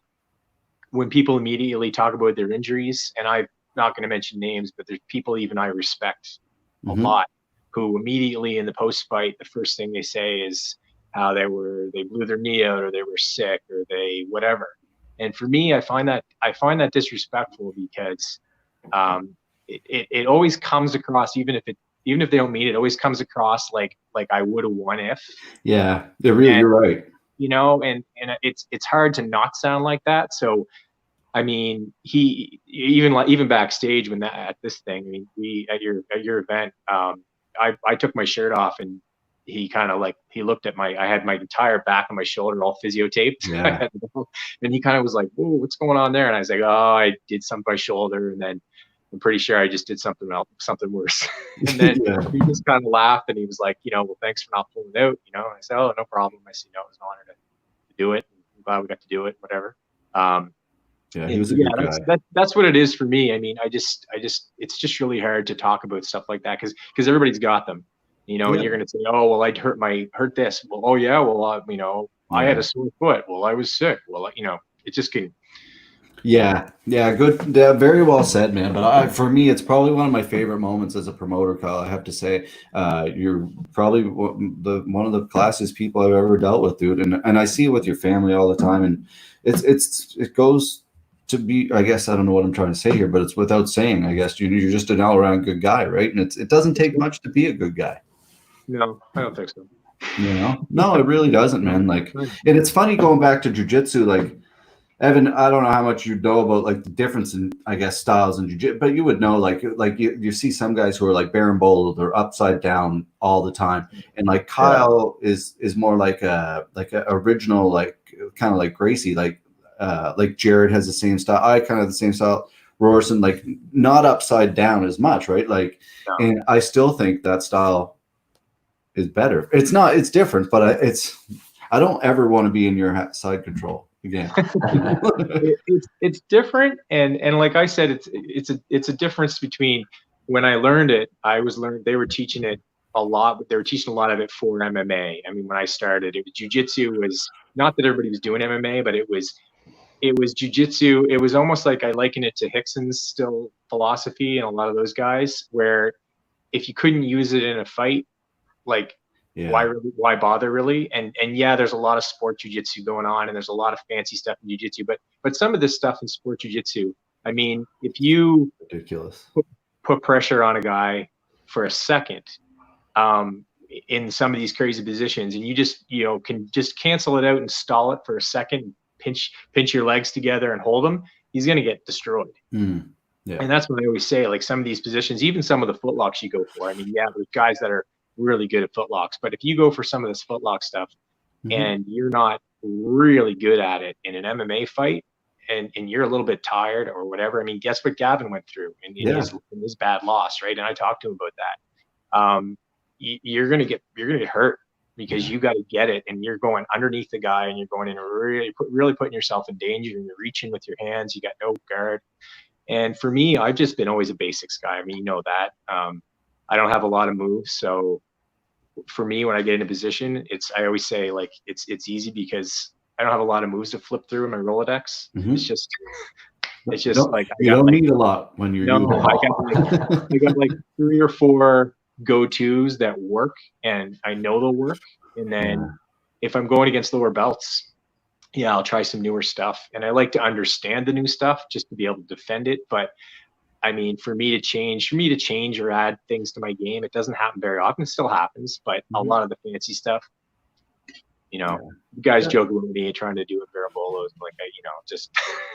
D: immediately talk about their injuries, and I'm not going to mention names, but there's people even I respect a lot who immediately in the post-fight, the first thing they say is how they blew their knee out or they were sick or they whatever. And for me, I find that disrespectful because it always comes across, even if they don't mean it, always comes across like I would have won if.
A: Yeah, you're right.
D: You know, and it's hard to not sound like that. So, I mean, he even backstage when at this thing, I mean, we at your event, I took my shirt off and he kind of like he looked at I had my entire back and my shoulder all physiotaped, and he kind of was like, "Whoa, what's going on there?" And I was like, "Oh, I did something by shoulder," and then I'm pretty sure I just did something worse. And then he just kind of laughed and he was like, well, thanks for not pulling out, And I said, "Oh, no problem." I said, "It was an honor to do it. I'm glad we got to do it, whatever."
A: He was a good guy.
D: That's what it is for me. I mean, it's just really hard to talk about stuff like that because everybody's got them, and you're going to say, "Oh, well, I hurt this." Well, oh yeah. Well, I had a sore foot. Well, I was sick. Well, it just can.
A: Yeah, good. Yeah, very well said, man. But for me, it's probably one of my favorite moments as a promoter, Kyle. I have to say, you're probably one of the classiest people I've ever dealt with, dude. And I see it with your family all the time, and it goes to be. I guess I don't know what I'm trying to say here, but it's without saying. I guess you're just an all around good guy, right? And it doesn't take much to be a good guy.
D: No, I don't think so.
A: No, it really doesn't, man. Like, and it's funny going back to jiu-jitsu, like. Evan, I don't know how much you know about like the difference in, I guess, styles in jiu-jitsu, but you would know, like you see some guys who are like berimbolo, they're upside down all the time, and like Kyle is more like a original, like kind of like Gracie, like Jared has the same style. I kind of the same style. Rorson, like not upside down as much, right? Like, and I still think that style is better. It's not, it's different, but I don't ever want to be in your side control. Again,
D: it's different, and like I said, it's a difference between when I learned it. They were teaching it a lot. They were teaching a lot of it for MMA. I mean, when I started, it was jiu-jitsu. Was not that everybody was doing MMA, but it was jiu-jitsu. It was almost like I liken it to Hickson's still philosophy and a lot of those guys, where if you couldn't use it in a fight, like. Yeah. Why bother really? And yeah, there's a lot of sport jiu-jitsu going on, and there's a lot of fancy stuff in jiu-jitsu, but some of this stuff in sport jiu-jitsu, I mean, if you
A: ridiculous
D: put pressure on a guy for a second, in some of these crazy positions, and you just can just cancel it out and stall it for a second, pinch your legs together and hold him, he's going to get destroyed.
A: Yeah.
D: And that's what I always say, like some of these positions, even some of the footlocks you go for, I mean, yeah, there's guys that are really good at footlocks, but if you go for some of this footlock stuff and you're not really good at it in an MMA fight, and you're a little bit tired or whatever, I mean, guess what Gavin went through in his bad loss, right? And I talked to him about that. You're gonna get hurt because you got to get it, and you're going underneath the guy, and you're going in really putting yourself in danger, and you're reaching with your hands. You got no guard. And for me, I've just been always a basics guy. I mean, that. I don't have a lot of moves, so for me, when I get in a position, I always say like it's easy because I don't have a lot of moves to flip through in my Rolodex. It's just It's just like
A: you don't need a lot when you're
D: no,
A: using
D: I got like 3 or 4 go-tos that work, and I know they'll work. And then if I'm going against lower belts, yeah, I'll try some newer stuff. And I like to understand the new stuff just to be able to defend it. But I mean, for me to change or add things to my game, it doesn't happen very often. It still happens, but a lot of the fancy stuff, you guys joke with me trying to do a Parabellum, like just.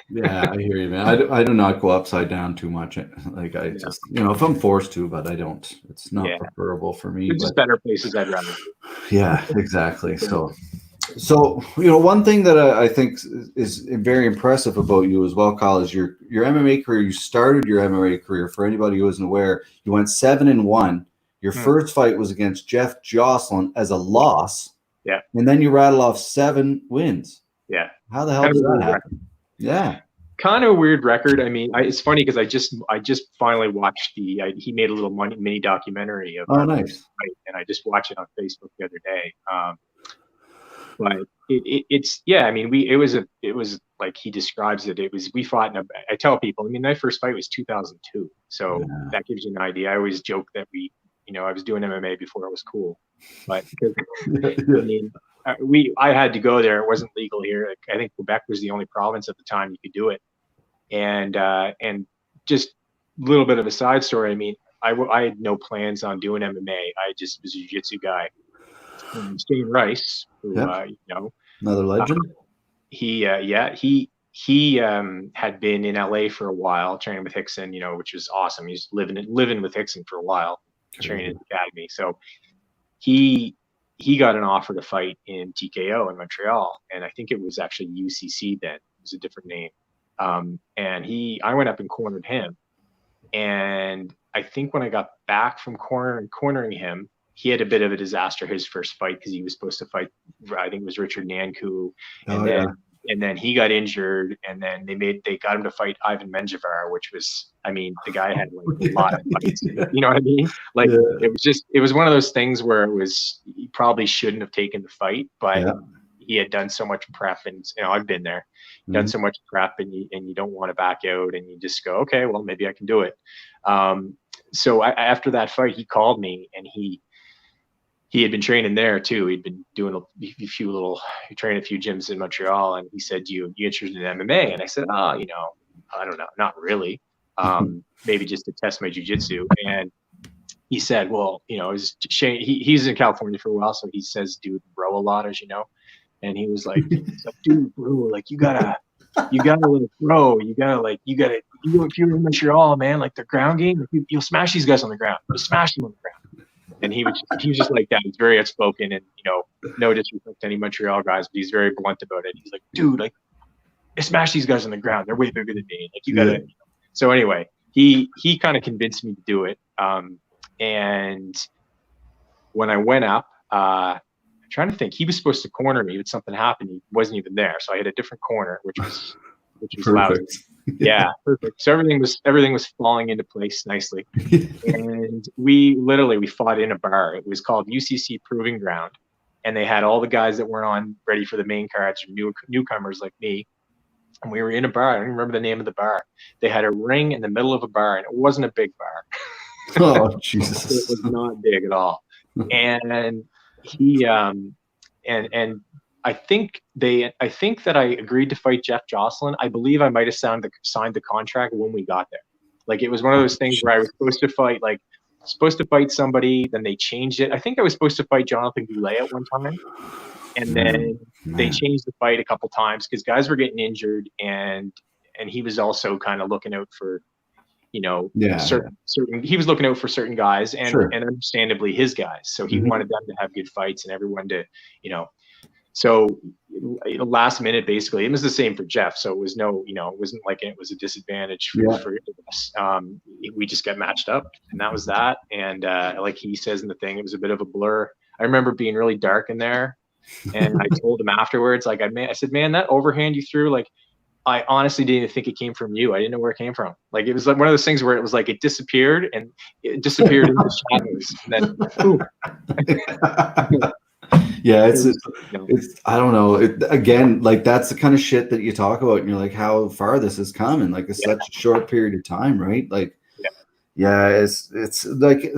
A: Yeah, I hear you, man. I do not go upside down too much. Like I just, if I'm forced to, but I don't. It's not preferable for me.
D: There's just better places I'd rather do.
A: Yeah, exactly. So one thing that I think is very impressive about you as well, Kyle, is your MMA career. You started your MMA career, for anybody who isn't aware, you went 7-1. Your first fight was against Jeff Jocelyn as a loss.
D: Yeah.
A: And then you rattle off 7 wins.
D: Yeah.
A: How the hell did that happen? Yeah.
D: Kind of a weird record. I mean, it's funny because I just finally watched he made a little mini documentary of
A: nice.
D: Fight, and I just watched it on Facebook the other day. But it's I mean, it was like he describes it. We fought I tell people, I mean, my first fight was 2002, so that gives you an idea. I always joke that I was doing MMA before it was cool, but I mean, I had to go there. It wasn't legal here. I think Quebec was the only province at the time you could do it, and just a little bit of a side story. I mean, I had no plans on doing MMA. I just was a jiu-jitsu guy. Shane Rice, who
A: another legend.
D: He had been in LA for a while training with Hickson, which was awesome. He's living with Hickson for a while, training at the academy. So he got an offer to fight in TKO in Montreal, and I think it was actually UCC then. It was a different name. And I went up and cornered him, and I think when I got back from cornering him, he had a bit of a disaster his first fight because he was supposed to fight, I think it was Richard Nanku, and then he got injured, and then they got him to fight Ivan Menjivar, which was, I mean, the guy had like a lot of fights. You know what I mean? Like it was one of those things where he probably shouldn't have taken the fight, but he had done so much prep, and I've been there, done so much prep, and you don't want to back out, and you just go, okay, well maybe I can do it. So after that fight, he called me, and he had been training there too. He'd been doing training a few gyms in Montreal, and he said, you interested in MMA? And I said, I don't know, not really. Maybe just to test my jiu-jitsu. And he said, well, Shane, he's in California for a while, so he says, dude, row a lot, as you know. And he was like, dude, bro, like you gotta like throw, you if you're in Montreal, man, like the ground game, you'll smash these guys on the ground. You'll smash them on the ground. And he was just like that. He's very outspoken, and no disrespect to any Montreal guys, but he's very blunt about it. He's like, dude, like I smash these guys on the ground. They're way bigger than me. Like you gotta. So anyway, he kind of convinced me to do it. And when I went up, I'm trying to think. He was supposed to corner me, but something happened. He wasn't even there, so I had a different corner, which was loud. Yeah, perfect. So everything was falling into place nicely, and we fought in a bar. It was called UCC Proving Ground, and they had all the guys that weren't on ready for the main cards, or newcomers like me. And we were in a bar. I don't remember the name of the bar. They had a ring in the middle of a bar, and it wasn't a big bar.
A: Oh Jesus!
D: It was not big at all. And he and I think that I agreed to fight Jeff Jocelyn. I believe I might have signed the contract when we got there. Like it was one of those things where I was supposed to fight somebody, then they changed it. I think I was supposed to fight Jonathan Goulet at one time, and then they changed the fight a couple times because guys were getting injured, and he was also kind of looking out for, certain. He was looking out for certain guys, and understandably his guys. So he wanted them to have good fights and everyone to, So last minute, basically, it was the same for Jeff. So it was it wasn't like it was a disadvantage for us. We just got matched up, and that was that. And like he says in the thing, it was a bit of a blur. I remember being really dark in there, and I told him afterwards, like I said, man, that overhand you threw, like I honestly didn't even think it came from you. I didn't know where it came from. Like it was like one of those things where it was like it disappeared, and it disappeared into the shadows, and then boom.
A: Yeah,
D: It
A: it's
D: was, you know,
A: it's I don't know. Again, like that's the kind of shit that you talk about, and you're like, how far this has come in like
D: yeah,
A: such a short period of time, right? Like,
D: yeah.
A: yeah, it's like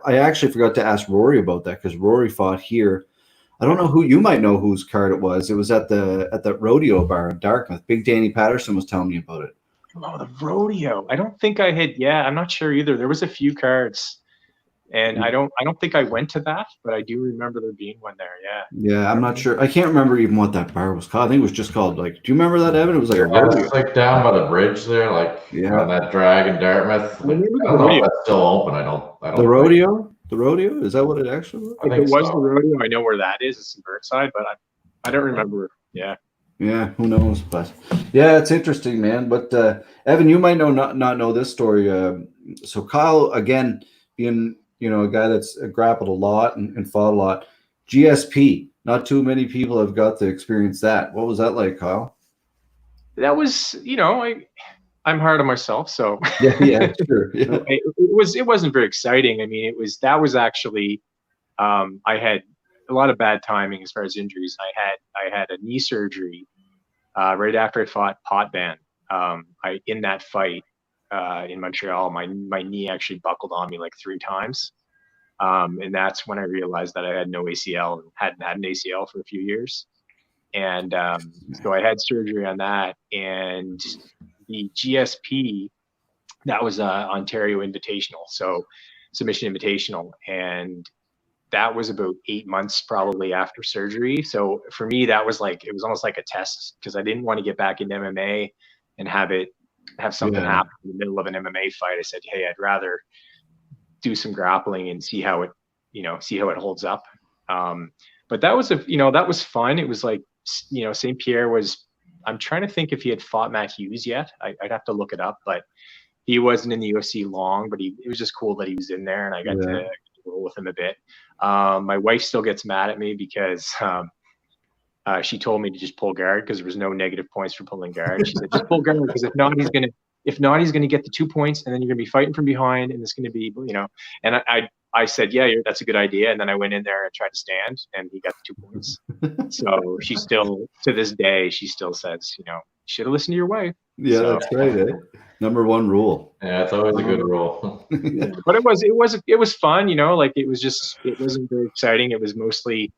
A: I actually forgot to ask Rory about that because Rory fought here. I don't know who you might know whose card it was. It was at the rodeo bar in Dartmouth. Big Danny Patterson was telling me about it.
D: Oh, the rodeo. I don't think I had. Yeah, I'm not sure either. There was a few cards, and I don't think I went to that, but I do remember there being one there. Yeah.
A: Yeah, I'm not sure. I can't remember even what that bar was called. I think it was just called like. Do you remember that, Evan? It was like a
B: Yeah,
A: rodeo.
B: it's like down by the bridge there, like
A: Yeah,
B: on that drag in Dartmouth.
D: I remember
B: I
D: the
B: don't know if
D: rodeo.
B: that's still open. I
A: the
B: don't think.
A: rodeo. The rodeo is that what it actually was?
B: I
D: If it
B: think
D: was the
B: so.
D: rodeo, I know where that is. It's in Burnside, but I don't remember. Yeah.
A: Yeah, who knows? But yeah, it's interesting, man. But Evan, you might not know this story. So Kyle, again, being a guy that's grappled a lot and fought a lot. GSP, not too many people have got to experience that. What was that like, Kyle?
D: That was, I'm hard on myself, so
A: Yeah, yeah, sure. Yeah,
D: it wasn't very exciting. I mean, that was actually I had a lot of bad timing as far as injuries. I had a knee surgery right after I fought Potban. In that fight in Montreal, my knee actually buckled on me like 3 times, and that's when I realized that I had no ACL and hadn't had an ACL for a few years. And so I had surgery on that, and the GSP, that was Ontario Invitational, so Submission Invitational, and that was about 8 months probably after surgery. So for me, that was like, it was almost like a test because I didn't want to get back into MMA and have something
A: yeah,
D: happen in the middle of an MMA fight. I said, hey, I'd rather do some grappling and see how it holds up. But that was that was fun. It was like, St. Pierre was, I'm trying to think if he had fought Matt Hughes yet. I'd have to look it up, but he wasn't in the UFC long, but it was just cool that he was in there and I got
A: yeah.
D: to roll with him a bit. My wife still gets mad at me because she told me to just pull guard because there was no negative points for pulling guard. She said, just pull guard because if not, he's gonna get the 2 points and then you're gonna be fighting from behind and it's gonna be, and I said, yeah, that's a good idea. And then I went in there and tried to stand and he got the 2 points. So she still, to this day, she still says, you should have listened to your wife.
A: Yeah,
D: So,
A: that's right. Eh? Number one rule.
B: Yeah, it's always a good rule.
D: yeah. But it was fun, like it wasn't very exciting. It was mostly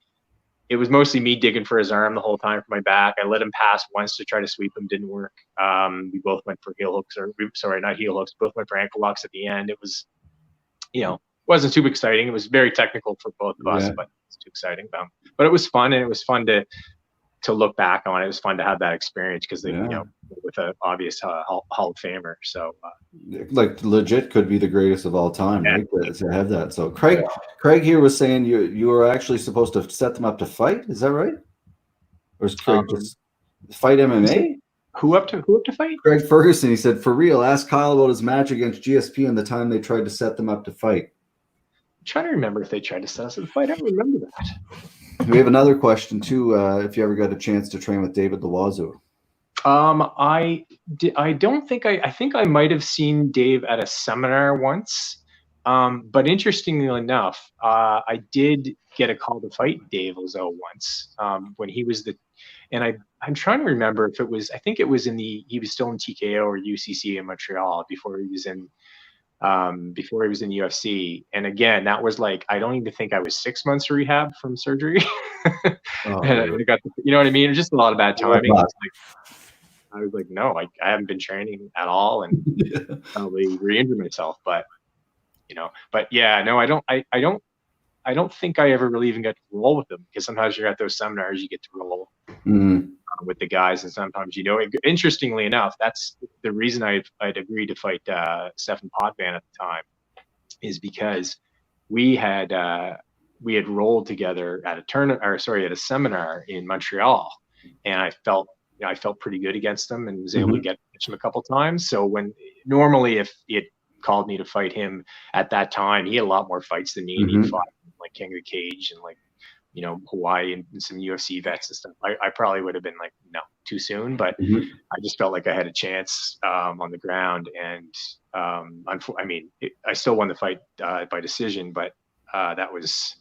D: me digging for his arm the whole time for my back. I let him pass once to try to sweep him, didn't work. We both went for heel hooks, not heel hooks, both went for ankle locks at the end. It was, wasn't too exciting. It was very technical for both of us,
A: Yeah.
D: but it's too exciting. But it was fun, and it was fun to look back on. It was fun to have that experience because with an obvious Hall of Famer. So
A: Like legit could be the greatest of all time,
D: yeah.
A: right? To have that. So Craig here was saying you were actually supposed to set them up to fight. Is that right? Or is Craig just fight MMA?
D: Who up to fight?
A: Craig Ferguson. He said, for real, ask Kyle about his match against GSP and the time they tried to set them up to fight.
D: I'm trying to remember if they tried to set us up to fight. I don't remember that.
A: We have another question too. If you ever got a chance to train with David Loiseau.
D: I don't think I think I might have seen Dave at a seminar once. But interestingly enough, I did get a call to fight Dave Loiseau once when he was I'm trying to remember if it was, I think it was he was still in TKO or UCC in Montreal before he was in UFC. And again, that was like, I don't even think I was 6 months rehab from surgery.
A: Oh,
D: And I got, you know what I mean? It was just a lot of bad timing. I was like, no, I haven't been training at all and probably re-injured myself. But, yeah, no, I don't think I ever really even got to roll with them because sometimes you're at those seminars, you get to roll with the guys. And sometimes, interestingly enough, that's the reason I'd agreed to fight Stefan Potvin at the time is because we had rolled together at a seminar in Montreal, and I felt pretty good against him and was able to catch him a couple times. So normally if he had called me to fight him at that time, he had a lot more fights than me, and he fought like King of the Cage and like, Hawaii and some UFC vets and stuff. I probably would have been like, no, too soon, but I just felt like I had a chance on the ground. And I still won the fight by decision, but that was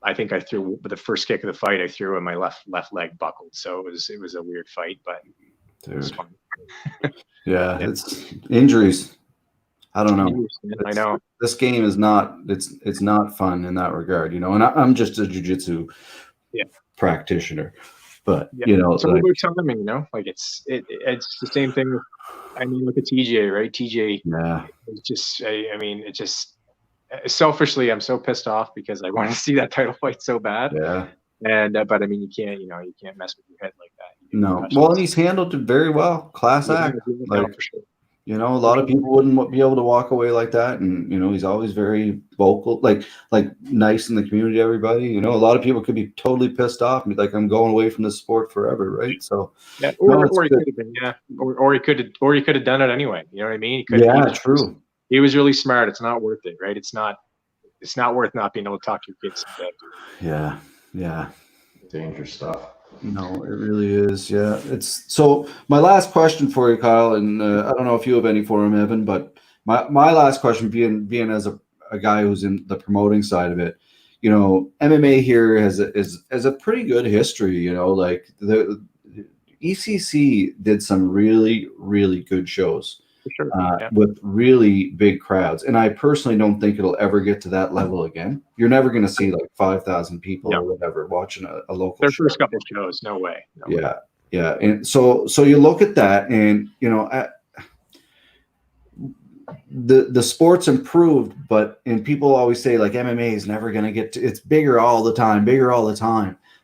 D: I think I threw the first kick of the fight. I threw and my left leg buckled. So it was a weird fight, but it was fun.
A: Yeah, it's injuries. I don't know.
D: I know
A: this game is not. It's not fun in that regard, you know. And I'm just a jiu-jitsu practitioner, but you know,
D: so like, timing, you know, like it's the same thing. I mean, look at TJ, right? TJ, it's just. I mean, it just. Selfishly, I'm so pissed off because I want to see that title fight so bad.
A: Yeah.
D: And but I mean, you can't mess with your head like that.
A: No. Well, and he's handled it very well. Class act. Like,
D: for sure.
A: You know, a lot of people wouldn't be able to walk away like that, and you know, he's always very vocal, like nice in the community to everybody. You know, a lot of people could be totally pissed off and be like, "I'm going away from this sport forever," right? So,
D: yeah, or he could have been, or he could have done it anyway. You know what I mean?
A: True.
D: He was really smart. It's not worth it, right? It's not worth not being able to talk to your kids someday.
A: Yeah.
B: Dangerous stuff.
A: No, it really is. Yeah, it's so. My last question for you, Kyle, and I don't know if you have any for him, Evan, but my last question, being as a guy who's in the promoting side of it, you know, MMA here has a pretty good history. You know, like the ECC did some really, really good shows.
D: Sure.
A: With really big crowds, and I personally don't think it'll ever get to that level again. You're never going to see like 5,000 people or whatever watching a local.
D: Their first couple of shows, no way.
A: Yeah, and so you look at that, and you know, the sport's improved, and people always say like MMA is never going to get to, it's bigger all the time,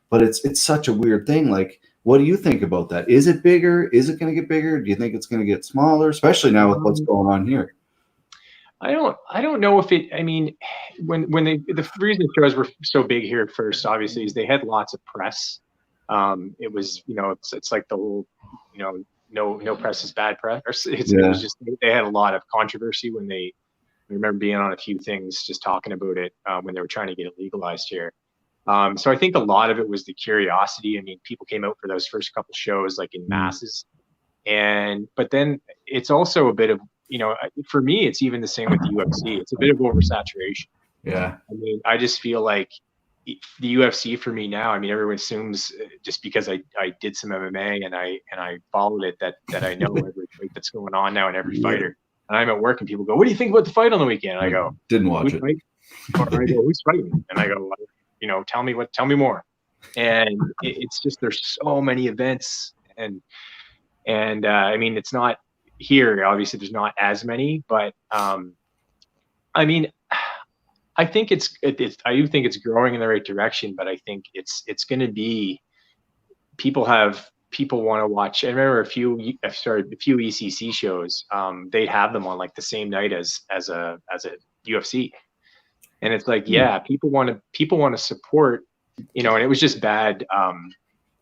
A: but it's such a weird thing. Like, what do you think about that? Is it bigger? Is it going to get bigger? Do you think it's going to get smaller, especially now with what's going on here?
D: I don't know if it. I mean, when the reason the shows were so big here at first, obviously, is they had lots of press. It was, you know, it's like the whole, you know, no press is bad press. It was just, they had a lot of controversy when I remember being on a few things just talking about it when they were trying to get it legalized here. So I think a lot of it was the curiosity. I mean, people came out for those first couple shows like in masses, but then it's also a bit of, you know, for me, it's even the same with the UFC. It's a bit of oversaturation.
A: Yeah.
D: I mean, I just feel like the UFC for me now, I mean, everyone assumes just because I did some MMA and I followed it that I know every fight that's going on now and every fighter. And I'm at work and people go, "What do you think about the fight on the weekend?" And I go,
A: "Didn't watch it."
D: Or I go, "Who's fighting?" And I go, you know, tell me more. And it's just, there's so many events and I mean, it's not here, obviously there's not as many, but I mean, I think I do think it's growing in the right direction, but I think it's going to be, people want to watch. I remember a few ECC shows, they'd have them on like the same night as a UFC. And it's like, people want to support, you know, and it was just bad.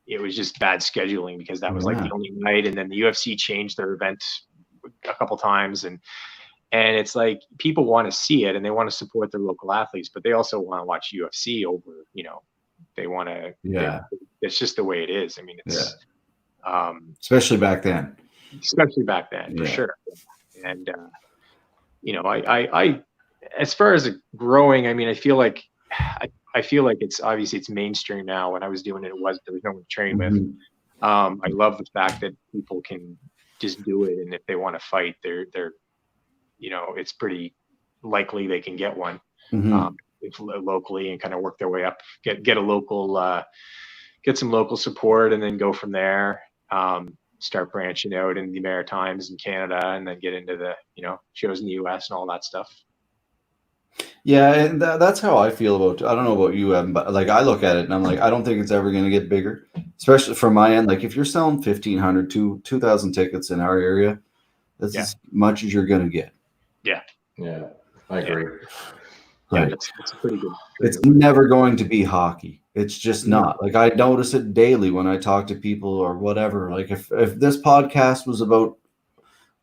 D: It was just bad scheduling because that was like the only night. And then the UFC changed their event a couple times. And it's like, people want to see it and they want to support their local athletes, but they also want to watch UFC over, you know, they want to, it's just the way it is. I mean, it's,
A: especially back then,
D: for sure. And, you know, I as far as growing, I mean, I feel like it's obviously it's mainstream now. When I was doing it, there was no one to train with. I love the fact that people can just do it, and if they want to fight, they're you know, it's pretty likely they can get one locally and kind of work their way up, get a local, get some local support, and then go from there. Start branching out in the Maritimes and Canada, and then get into the, you know, shows in the US and all that stuff.
A: Yeah, and that's how I feel about it. I don't know about you, Evan, but like I look at it and I'm like, I don't think it's ever going to get bigger, especially from my end. Like if you're selling 1,500 to 2,000 tickets in our area, that's as much as you're going to get.
B: Yeah, I agree.
A: Right.
D: That's pretty good.
A: It's never going to be hockey. It's just not. Like I notice it daily when I talk to people or whatever. Like if this podcast was about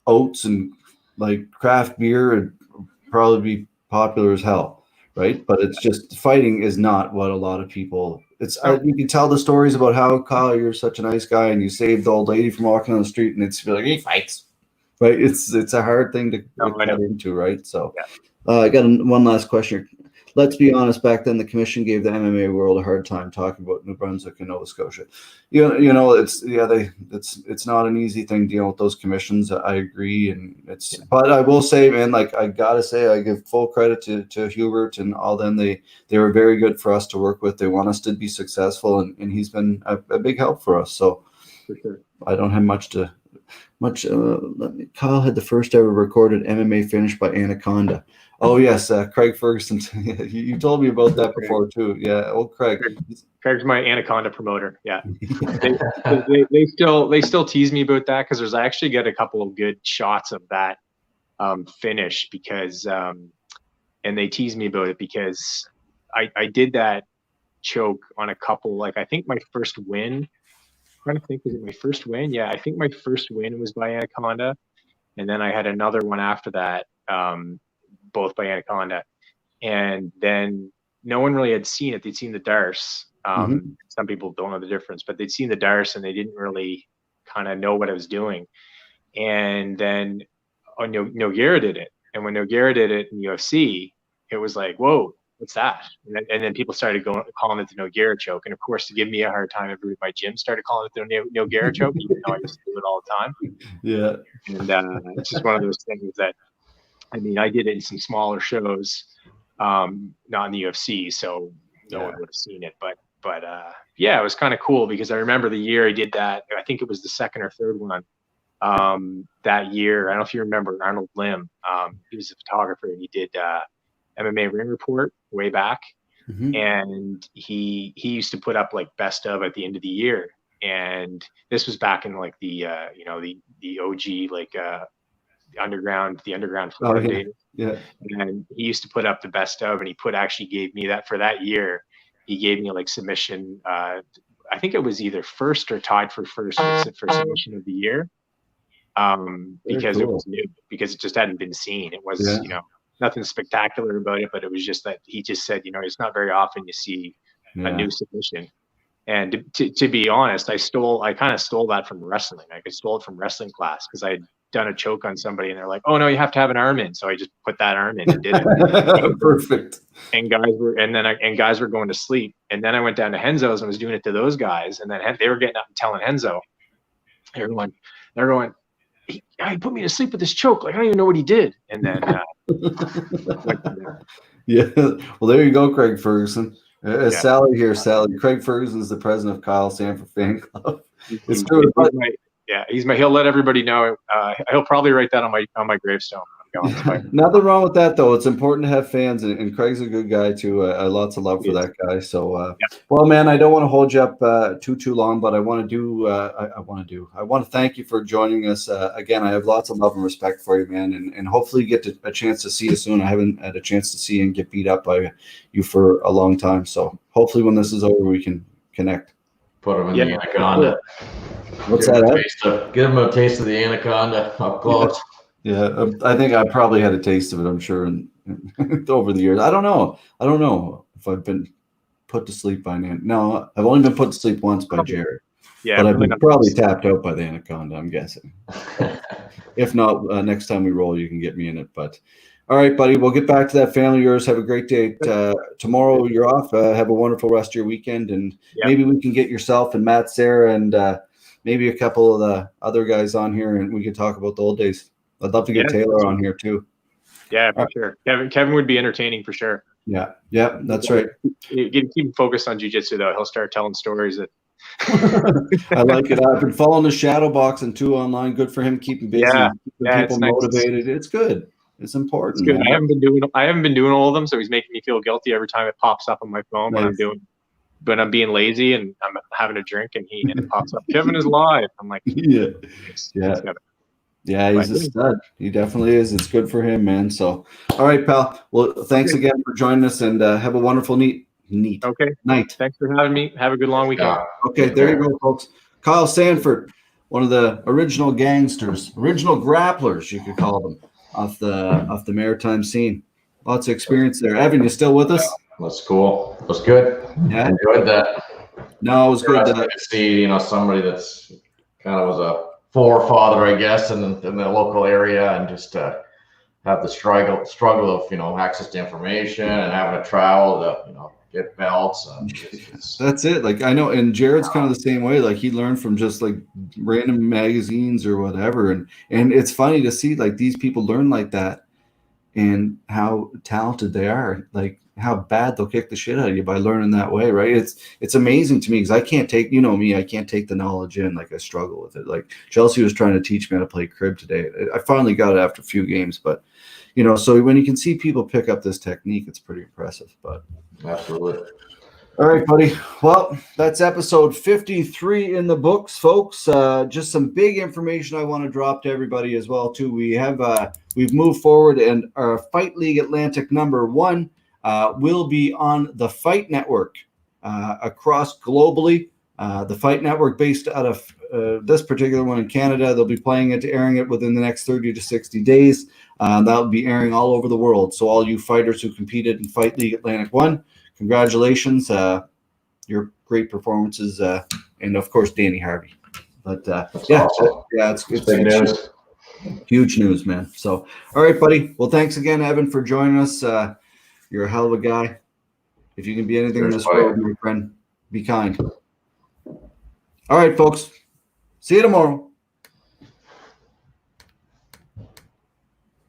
A: oats and like craft beer, it'd probably be popular as hell, right? But it's just, fighting is not what a lot of people. It's you can tell the stories about how, Kyle, you're such a nice guy and you saved the old lady from walking on the street, and it's like he fights, right? It's a hard thing to get into, right? So I got one last question. let's be honest, back then the commission gave the MMA world a hard time talking about New Brunswick and Nova Scotia. It's not an easy thing dealing with those commissions. I agree, but I will say, man, like I gotta say, I give full credit to Hubert and all them. They were very good for us to work with. They want us to be successful, and he's been a big help for us. So
D: For sure.
A: I don't have much. Kyle had the first ever recorded MMA finish by Anaconda. Oh yes, Craig Ferguson. You told me about that before too. Yeah, old Craig.
D: Craig's my Anaconda promoter. Yeah, they still tease me about that because there's actually got a couple of good shots of that finish because and they tease me about it because I did that choke on a couple. Like I think my first win. I'm trying to think, was it my first win? Yeah, I think my first win was by Anaconda, and then I had another one after that, both by Anaconda, and then no one really had seen it. They'd seen the Darce. Some people don't know the difference, but they'd seen the Darce and they didn't really kind of know what I was doing. And then Nogueira did it, and when Nogueira did it in UFC, it was like, whoa. What's that? And then people started calling it the Nogueira choke. And of course, to give me a hard time, everybody at my gym started calling it the Nogueira choke, even though I used to do it all the time.
A: Yeah.
D: And it's just one of those things that, I mean, I did it in some smaller shows, not in the UFC, so no one would have seen it. But yeah, it was kind of cool because I remember the year I did that. I think it was the second or third one that year. I don't know if you remember Arnold Lim. He was a photographer and he did MMA Ring Report way back, and he used to put up like best of at the end of the year, and this was back in like the OG like the underground Florida days.
A: Yeah.
D: And he used to put up the best of, and he actually gave me that for that year. He gave me like submission. I think it was either first or tied for first for submission of the year, because it was new, because it just hadn't been seen. It was nothing spectacular about it, but it was just that he just said, it's not very often you see a new submission. And to be honest, I kind of stole that from wrestling. I stole it from wrestling class because I had done a choke on somebody and they're like, oh no, you have to have an arm in. So I just put that arm in and did it.
A: Perfect.
D: And guys were going to sleep. And then I went down to Henzo's and was doing it to those guys. And then they were getting up and telling Henzo, everyone, he put me to sleep with this choke. Like, I don't even know what he did. And then,
A: yeah. Well, there you go, Craig Ferguson. Sally here, Sally. Craig Ferguson is the president of Kyle Sandford Fan Club.
D: He'll let everybody know. He'll probably write that on my gravestone.
A: Nothing wrong with that, though. It's important to have fans, and Craig's a good guy too. Lots of love for that guy. So, well, man, I don't want to hold you up too long, but I want to thank you for joining us again. I have lots of love and respect for you, man, and hopefully you get a chance to see you soon. I haven't had a chance to see you and get beat up by you for a long time, so hopefully when this is over, we can connect.
B: Put him in the Anaconda.
A: What's that?
B: Give him a taste of the Anaconda up close.
A: Yeah, I think I probably had a taste of it, I'm sure, and over the years. I don't know if I've been put to sleep by No, I've only been put to sleep once by Jared.
D: Yeah,
A: but I've been probably tapped out by the Anaconda, I'm guessing. If not, next time we roll, you can get me in it. But all right, buddy, we'll get back to that family of yours. Have a great day. Tomorrow you're off. Have a wonderful rest of your weekend, and maybe we can get yourself and Matt, Sarah, and maybe a couple of the other guys on here, and we can talk about the old days. I'd love to get Taylor on here too.
D: Yeah, for sure. Kevin would be entertaining for sure.
A: Yeah, that's right.
D: Keep him focused on jiu-jitsu though. He'll start telling stories that.
A: I like it. I've been following the shadow boxing too online. Good for him, keeping busy, keeping people motivated. It's good. It's important.
D: It's good. I haven't been doing all of them, so he's making me feel guilty every time it pops up on my phone when I'm doing. But I'm being lazy and I'm having a drink and it pops up. Kevin is live. I'm like,
A: Yeah, he's a stud. He definitely is. It's good for him, man. So, all right, pal. Well, thanks again for joining us, and have a wonderful night. Night.
D: Thanks for having me. Have a good long weekend.
A: Okay, there you go, folks. Kyle Sandford, one of the original gangsters, original grapplers, you could call them, off the maritime scene. Lots of experience there. Evan, you still with us?
B: That's cool. It was good.
A: Yeah,
B: enjoyed that.
A: No, it was good
B: to see, somebody that's kind of was a forefather, I guess, in the local area, and just have the struggle of, you know, access to information and having to travel to, you know, get belts.
A: That's it. Like, I know, and Jared's kind of the same way. Like, he learned from just like random magazines or whatever, and it's funny to see like these people learn like that and how talented they are. Like, how bad they'll kick the shit out of you by learning that way, right? It's amazing to me because I can't take, you know me, I can't take the knowledge in. Like, I struggle with it. Like, Chelsea was trying to teach me how to play crib today. I finally got it after a few games, but you know, so when you can see people pick up this technique, it's pretty impressive. But
B: absolutely.
A: All right, buddy. Well, that's episode 53 in the books, folks. Just some big information I want to drop to everybody as well, too. We've moved forward, and our Fight League Atlantic number 1 will be on the Fight Network across globally. The Fight Network, based out of this particular one in Canada, they'll be playing it, airing it within the next 30 to 60 days. That'll be airing all over the world. So all you fighters who competed in Fight League Atlantic 1, congratulations. Your great performances, and of course, Danny Harvey. But yeah,
B: awesome.
A: Yeah, it's
B: big news.
A: Huge news, man. So, all right, buddy. Well, thanks again, Evan, for joining us. You're a hell of a guy. If you can be anything in this world, my friend, be kind. All right, folks. See you tomorrow.